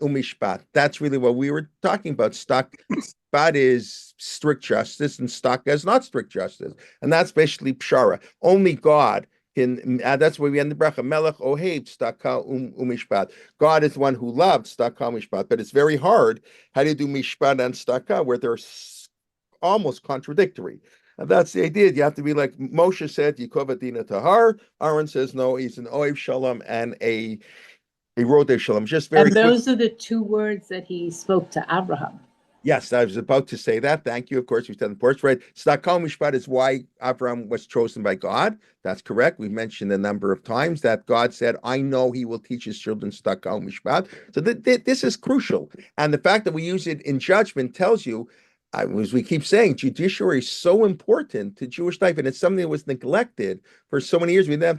Speaker 1: umishpat. That's really what we were talking about. Stat is strict justice, and staka is not strict justice, and that's basically pshara. Only God can. That's why we end the bracha. Melech ohev staka umishpat. God is the one who loved staka umishpat, but it's very hard. How do you do mishpat and staka where they're almost contradictory? And that's the idea. You have to be like Moshe said, Yikov Adina Tahar. Aaron says no, he's an Oiv Shalom and a Rodeh Shalom. Just very
Speaker 5: And those are the 2 words that he spoke to Abraham.
Speaker 1: Yes, I was about to say that. Thank you. Of course, we've done the porch, right? Stakal Mishpat is why Abraham was chosen by God. That's correct. We've mentioned a number of times that God said, I know he will teach his children Stakal Mishpat. So this is crucial. And the fact that we use it in judgment tells you, as we keep saying, judiciary is so important to Jewish life, and it's something that was neglected for so many years. Now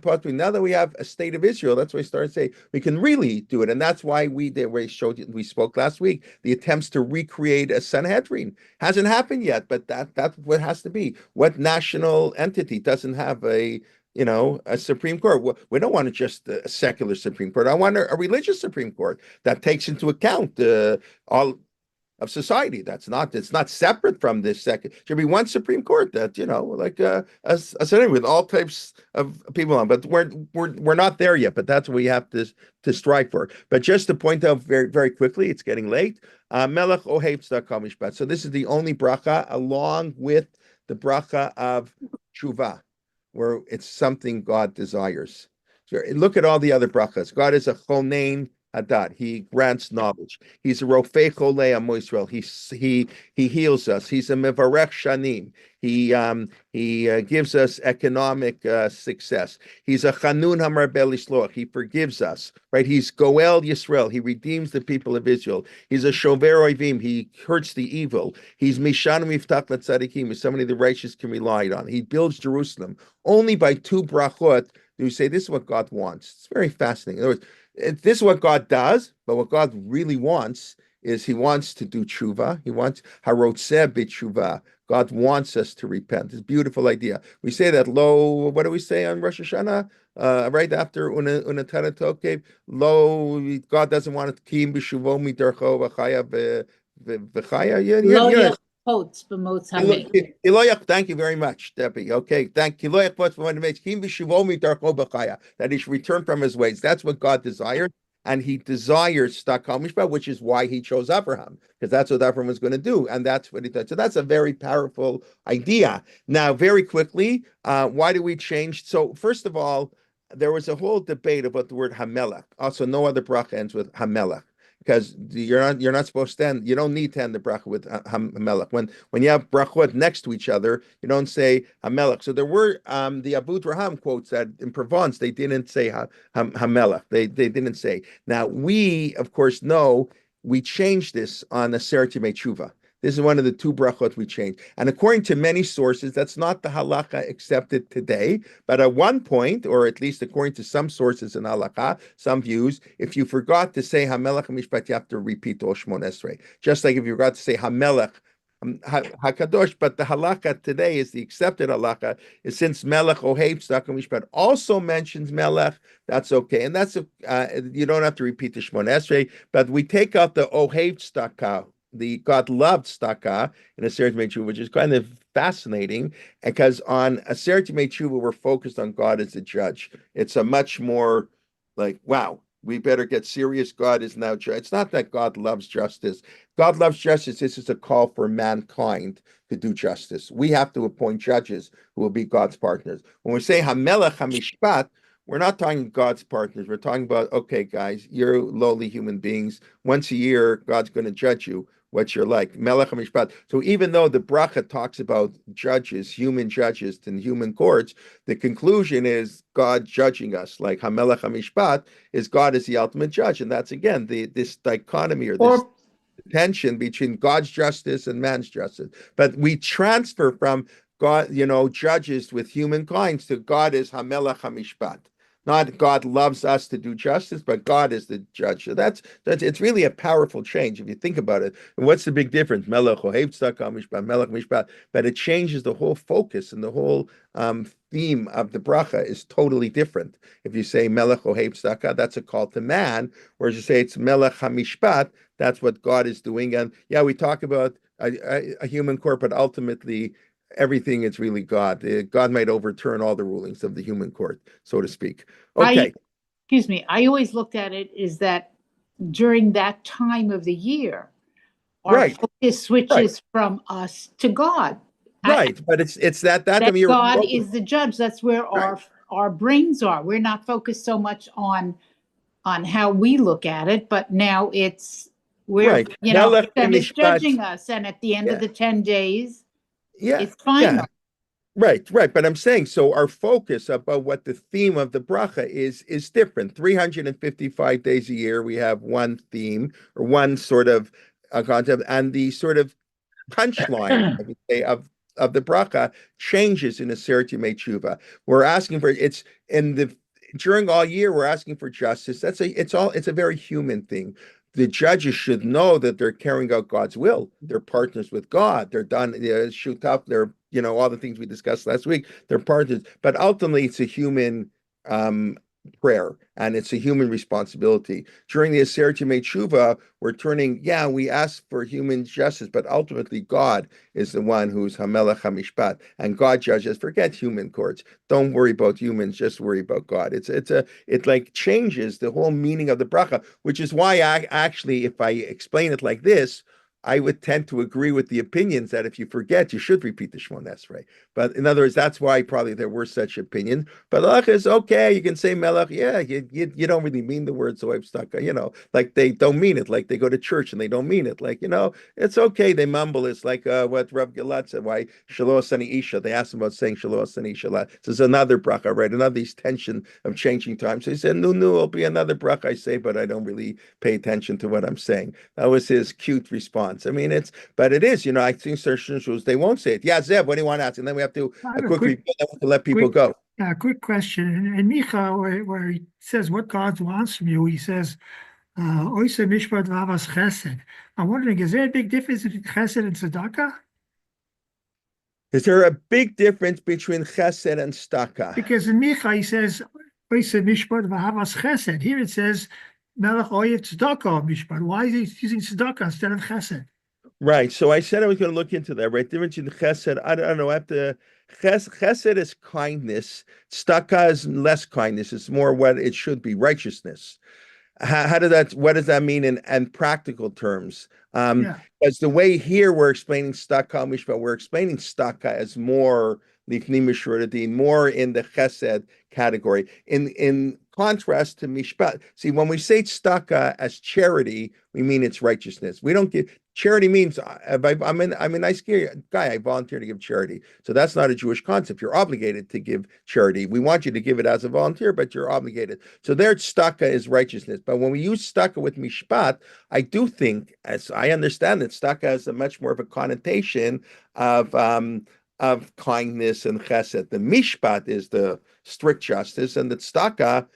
Speaker 1: that we have a state of Israel, that's why we started saying we can really do it, and that's why we spoke last week. The attempts to recreate a Sanhedrin hasn't happened yet, but that's what has to be. What national entity doesn't have a Supreme Court? We don't want just a secular Supreme Court. I want a religious Supreme Court that takes into account all of society. It's not separate from this second. Should be one Supreme Court that like a Senate with all types of people on. But we're not there yet. But that's what we have to strive for. But just to point out very very quickly, it's getting late. Melech ohev tzedakah mishpat. So this is the only bracha along with the bracha of tshuva, where it's something God desires. So look at all the other brachas. God is a chonein Hadat. He grants knowledge. He's a Rofei Cholei Amo Yisrael. He heals us. He's a Mevarech Shanim. He gives us economic success. He's a Chanun Hamarbel Yisloach. He forgives us. Right? He's Goel Yisrael. He redeems the people of Israel. He's a Shover Oivim. He hurts the evil. He's Mishan Miftach Latzadikim. He's somebody the righteous can rely on. He builds Jerusalem. Only by 2 brachot do we say this is what God wants. It's very fascinating. In other words, this is what God does, but what God really wants is he wants to do tshuva. He wants harotzeh b'tshuva. God wants us to repent. It's a beautiful idea. We say that what do we say on Rosh Hashanah? Right after Unatana Tokev, God doesn't want to kim b'shuvo midarcho v'chaya v'chaya. Thank you very much, Debbie. Okay, thank you. That he should return from his ways. That's what God desired. And he desires Stakal Mishpat, which is why he chose Abraham, because that's what Abraham was going to do. And that's what he did. So that's a very powerful idea. Now, very quickly, why do we change? So first of all, there was a whole debate about the word Hamelech. Also, no other bracha ends with Hamelech, because you're not supposed to end. You don't need to end the bracha with Hamelech. When you have brachot next to each other, you don't say Hamelech. So there were the Abu Raham quotes that in Provence they didn't say Hamelech. They didn't say. Now we of course know we changed this on the Aseret Yemei Tshuva. This is one of the two brachot we changed. And according to many sources, that's not the halacha accepted today. But at one point, or at least according to some sources in halacha, some views, if you forgot to say Hamelech HaMishpat, you have to repeat all Shmon Esrei. Just like if you forgot to say Hamelech Hakadosh, but the halakha today is the accepted halakha is since Melech Ohev Tzedakah Mishpat also mentions Melech, that's okay, and that's you don't have to repeat the Shmon Esrei, but we take out the Ohev Tzedakah, the God loved tzedakah in Aseret Tshuva, which is kind of fascinating because on Aseret Tshuva we're focused on God as a judge. It's a much more like wow. We better get serious. God is now judge. It's not that God loves justice. God loves justice. This is a call for mankind to do justice. We have to appoint judges who will be God's partners. When we say Hamelech HaMishpat, we're not talking God's partners. We're talking about, okay, guys, you're lowly human beings. Once a year, God's going to judge you what you're like. Melech HaMishpat. So even though the bracha talks about judges, human judges in human courts, the conclusion is God judging us. Like Hamelech HaMishpat is God is the ultimate judge. And that's, again, this dichotomy or this tension between God's justice and man's justice. But we transfer from God, judges with humankind to God is Hamelech HaMishpat. Not God loves us to do justice, but God is the judge. So that's it's really a powerful change if you think about it. And what's the big difference? Melech Ohev Tzedakah Mishpat, Melech Mishpat. But it changes the whole focus and the whole theme of the bracha is totally different. If you say Melech Ohev Tzedakah, that's a call to man. Whereas you say it's Melech HaMishpat, that's what God is doing. And yeah, we talk about a human court, but ultimately everything is really God. God might overturn all the rulings of the human court, so to speak. Okay.
Speaker 5: Excuse me. I always looked at it is that during that time of the year, our focus switches from us to God.
Speaker 1: Right, but it's that I mean,
Speaker 5: God is the judge. That's where our brains are. We're not focused so much on how we look at it, but now we're Hashem is judging us, and at the end of the 10 days, it's final.
Speaker 1: Right. But I'm saying, so our focus about what the theme of the bracha is different. 355 days a year, we have one theme or one sort of concept, and the sort of punchline, I would say, of the bracha changes in Aseret Tshuva. We're asking for during all year, we're asking for justice. It's a very human thing. The judges should know that they're carrying out God's will. They're partners with God. They're done, shoot up. They're, all the things we discussed last week. They're partners. But ultimately, it's a human prayer, and it's a human responsibility. During the Aseret Tshuva, we ask for human justice, but ultimately God is the one who's Hamelech HaMishpat, and God judges. Forget human courts. Don't worry about humans, just worry about God. It like changes the whole meaning of the bracha, which is why if I explain it like this, I would tend to agree with the opinions that if you forget, you should repeat the Shmon Esrei. But in other words, that's why probably there were such opinions. But Melech is okay. You can say Melech. Yeah, you don't really mean the word Zoev Staka. Like they don't mean it. Like they go to church and they don't mean it. Like, it's okay. They mumble. It's like what Rav Gilad said. Why Shaloh Sani Isha? They asked him about saying Shaloh Sani Isha. So it's another bracha, right? Another tension of changing time. So he said, no, it'll be another bracha I say, but I don't really pay attention to what I'm saying. That was his cute response. I mean, it is, I think certain schools, they won't say it. Yeah, Zeb, what do you want to ask? And then we have to quickly let people go.
Speaker 4: Quick question. In Micha, where he says what God wants from you, he says, Oise Mishpat Vavas Chesed. I'm wondering, is there a big difference between Chesed and Tzedakah?
Speaker 1: Is there a big difference between Chesed and Tzedakah?
Speaker 4: Because in Micha, he says, Oise Mishpat Vavas Chesed. Here it says, Melech Oyev Tzedakah Mishpat. Why is he using Tzedakah instead of Chesed?
Speaker 1: Right. So I said I was going to look into that. Right. Difference in Chesed. I don't know. Chesed is kindness. Tzedakah is less kindness. It's more what it should be. Righteousness. What does that mean in practical terms? As the way here we're explaining tzedakah mishpat, we're explaining tzedakah as more lifnim mishur, more in the chesed category. In contrast to mishpat, see, when we say tzedakah as charity, we mean it's righteousness. We don't give charity means I'm a nice guy. I volunteer to give charity. So that's not a Jewish concept. You're obligated to give charity. We want you to give it as a volunteer, but you're obligated. So there, tzedakah is righteousness. But when we use tzedakah with mishpat, I do think, as I understand it, tzedakah has a much more of a connotation of kindness and chesed. The mishpat is the strict justice, and the tzedakah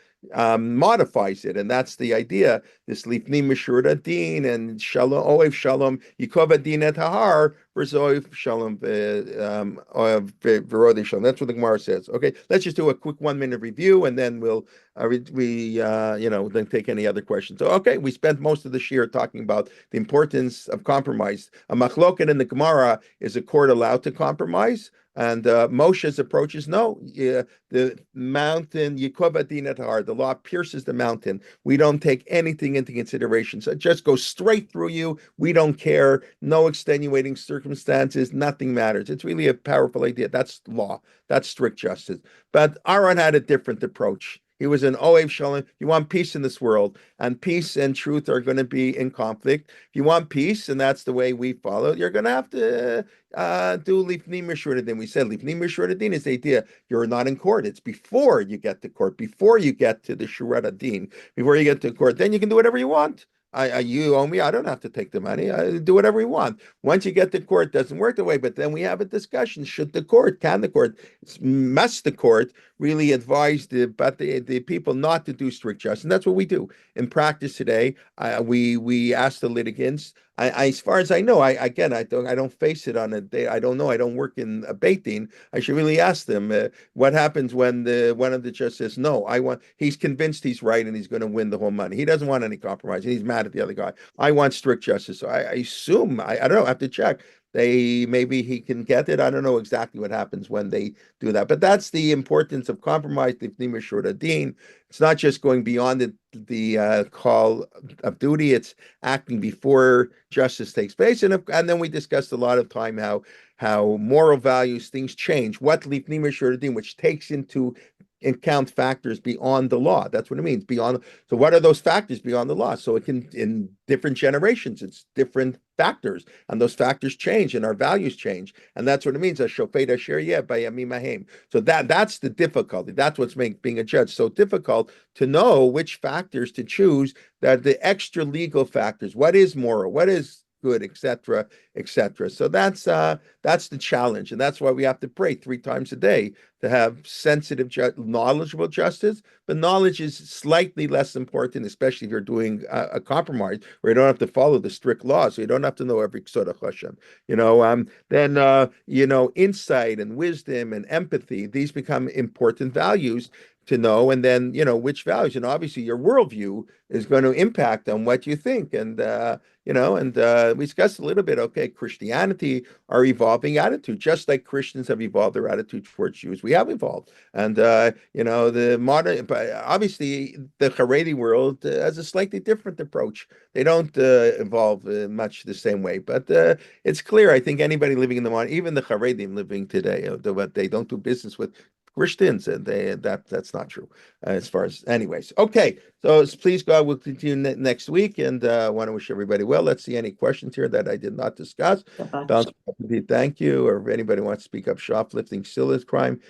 Speaker 1: modifies it, and that's the idea. This lifnim mishur din and shalom oev shalom yikov adin et hahar versus oev shalom oev verodi shalom. That's what the Gemara says. Okay, let's just do a quick 1-minute review, and then we'll then take any other questions. So, okay, we spent most of the year talking about the importance of compromise. A machloket in the Gemara, is a court allowed to compromise? And Moshe's approach is no. The mountain, Yikov Adin et Har, the law pierces the mountain. We don't take anything into consideration. So it just goes straight through you. We don't care. No extenuating circumstances. Nothing matters. It's really a powerful idea. That's law. That's strict justice. But Aaron had a different approach. He was an Oev Shalom. You want peace in this world, and peace and truth are going to be in conflict. If you want peace, and that's the way we follow, you're going to have to do Lifnim Mishur Din. We said Lifnim Mishur Din is the idea you're not in court. It's before you get to court, befefore you get to the Shurat Din, before you get to court. Then you can do whatever you want. You owe me, I don't have to take the money. I do whatever we want. Once you get to court, it doesn't work that way. But then we have a discussion. Can the court, must the court really advise the people not to do strict justice? And that's what we do. In practice today, we ask the litigants. As far as I know, I don't face it on a day. I don't know. I don't work in a Beit Din. I should really ask them what happens when one of the judges says no. He's convinced he's right and he's going to win the whole money. He doesn't want any compromise and he's mad at the other guy. I want strict justice. So I assume I don't know. I have to check. Maybe he can get it. I don't know exactly what happens when they do that, but that's the importance of compromise. It's not just going beyond the call of duty; it's acting before justice takes place. And then we discussed a lot of time how moral values, things change. What lifnim mishur din, which takes into account factors beyond the law. That's what it means, beyond. So what are those factors beyond the law? So it can, in different generations, it's different factors, and those factors change and our values change. And that's what it means, a shofet asher yeh bayamim hahem. So that's the difficulty. That's what's making being a judge so difficult, to know which factors to choose, that the extra legal factors, what is moral, what is good, etc., etc. So that's the challenge, and that's why we have to pray 3 times a day to have sensitive, knowledgeable justice. But knowledge is slightly less important, especially if you're doing a compromise where you don't have to follow the strict law, so you don't have to know every sort of Hashem. Then insight and wisdom and empathy, these become important values to know. And then which values, and obviously your worldview is going to impact on what you think. And we discussed a little bit, okay, Christianity, our evolving attitude, just like Christians have evolved their attitude towards Jews, we have evolved. And the modern, but obviously the Haredi world has a slightly different approach. They don't evolve much the same way, but it's clear, I think anybody living in the modern, even the Haredim living today, but they don't do business with Christians, and that's not true as far as, anyways. Okay, so please God, we'll continue next week, and I want to wish everybody well. Let's see any questions here that I did not discuss. Thank you. Or if anybody wants to speak up, shoplifting still is crime.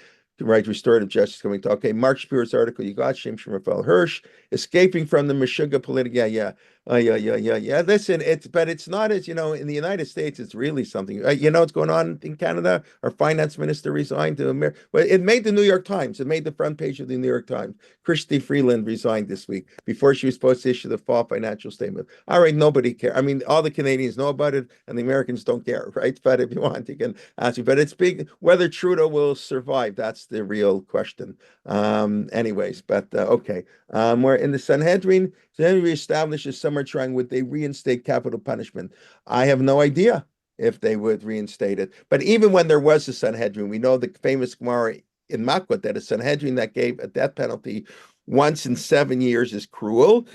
Speaker 1: Right, restorative justice coming to. Okay, Mark Spears article you got, Shem Rafael Hirsch, escaping from the Meshuggah political. Yeah. Listen, it's not, as in the United States, it's really something. What's going on in Canada? Our finance minister resigned to America. Well, it made the New York Times. It made the front page of the New York Times. Christy Freeland resigned this week before she was supposed to issue the fall financial statement. All right, nobody cares. I mean, all the Canadians know about it, and the Americans don't care, right? But if you want, you can ask me. But it's big. Whether Trudeau will survive, that's the real question. Anyways, but okay. We're in the Sanhedrin. Sanhedrin reestablishes some are trying, would they reinstate capital punishment? I have no idea if they would reinstate it. But even when there was a Sanhedrin, we know the famous Gemara in Makot that a Sanhedrin that gave a death penalty once in 7 years is cruel.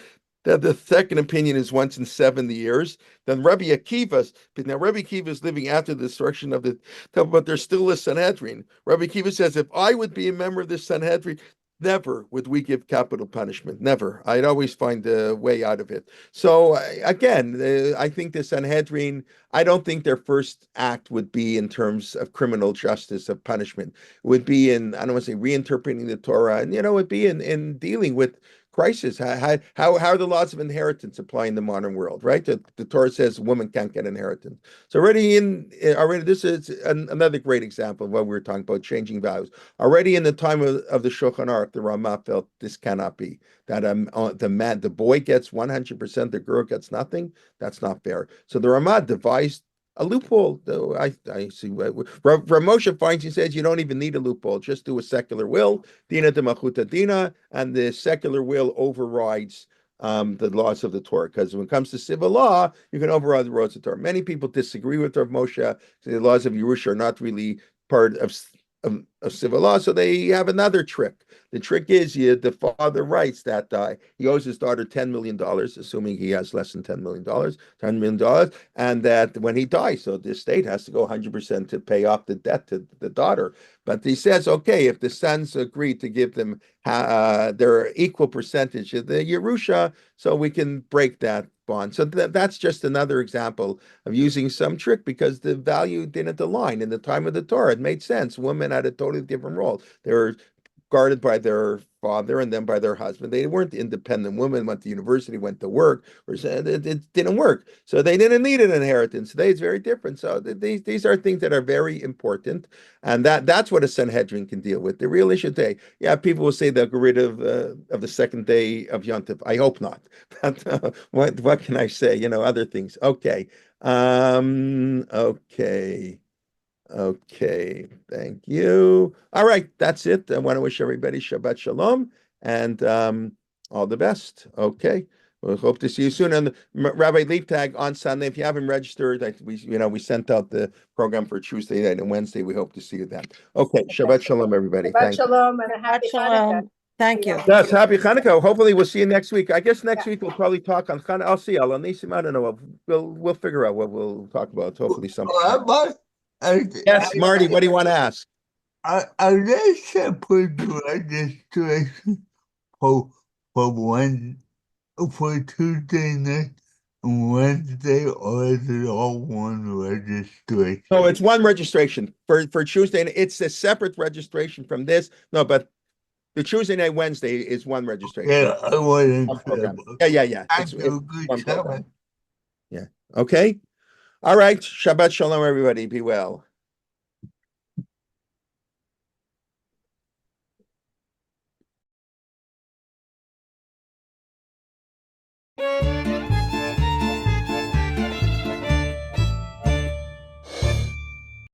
Speaker 1: That the second opinion is once in 70 years. Then Rabbi Akiva, now Rabbi Akiva is living after the destruction of the temple, but there's still a Sanhedrin. Rabbi Akiva says, if I would be a member of this Sanhedrin, Never would we give capital punishment. Never. I'd always find a way out of it. So again, I think the Sanhedrin, I don't think their first act would be in terms of criminal justice, of punishment. It would be in, I don't want to say reinterpreting the Torah, and it would be in dealing with crisis. How are the laws of inheritance apply in the modern world, right? The Torah says a woman can't get inheritance. So already this is another great example of what we were talking about, changing values. Already in the time of the Shulchan Aruch, the Ramah felt this cannot be, that the boy gets 100%, the girl gets nothing. That's not fair. So the Ramah devised a loophole. I see. Rav Moshe Feinstein says you don't even need a loophole. Just do a secular will, dina de machuta dina, and the secular will overrides the laws of the Torah. Because when it comes to civil law, you can override the laws of the Torah. Many people disagree with Rav Moshe. The laws of Yerusha are not really part of civil law, so they have another trick. The trick is the father writes that he owes his daughter $10 million, assuming he has less than $10 million, $10 million, and that when he dies, so the state has to go 100% to pay off the debt to the daughter. But he says, okay, if the sons agree to give them their equal percentage of the Yerusha, so we can break that bond. So that's just another example of using some trick, because the value didn't align. In the time of the Torah, it made sense. Women had a totally different role. They were guarded by their father and then by their husband. They weren't independent women, went to university, went to work, or it didn't work. So they didn't need an inheritance. Today it's very different. So these are things that are very important. And that's what a Sanhedrin can deal with. The real issue today, people will say they'll get rid of the second day of Yom Tov. I hope not. But what can I say? Other things. Okay. Okay, thank you. All right, that's it. I want to wish everybody Shabbat Shalom and all the best. Okay, we'll hope to see you soon. And Rabbi Leaptag on Sunday, if you haven't registered, we sent out the program for Tuesday night and Wednesday. We hope to see you then. Okay, Shabbat Shalom, everybody.
Speaker 6: Shabbat
Speaker 1: Thank you.
Speaker 6: Shalom and a happy Hanukkah.
Speaker 2: Thank you.
Speaker 1: Yes, happy Hanukkah. Hopefully, we'll see you next week. I guess next week we'll probably talk on Hanukkah. I'll see. I don't know. We'll figure out what we'll talk about. Hopefully, something. Yes, Marty, what do you want to ask?
Speaker 7: Are they separate registration for Tuesday night and Wednesday, or is it all one registration?
Speaker 1: No, it's one registration for Tuesday. It's a separate registration from this. No, but the Tuesday night, Wednesday is one registration.
Speaker 7: Yeah, I wasn't
Speaker 1: One
Speaker 7: clear
Speaker 1: program.
Speaker 7: about
Speaker 1: Yeah.
Speaker 7: Thank you. Good
Speaker 1: one
Speaker 7: job.
Speaker 1: program. Yeah. Okay. All right. Shabbat Shalom, everybody. Be well.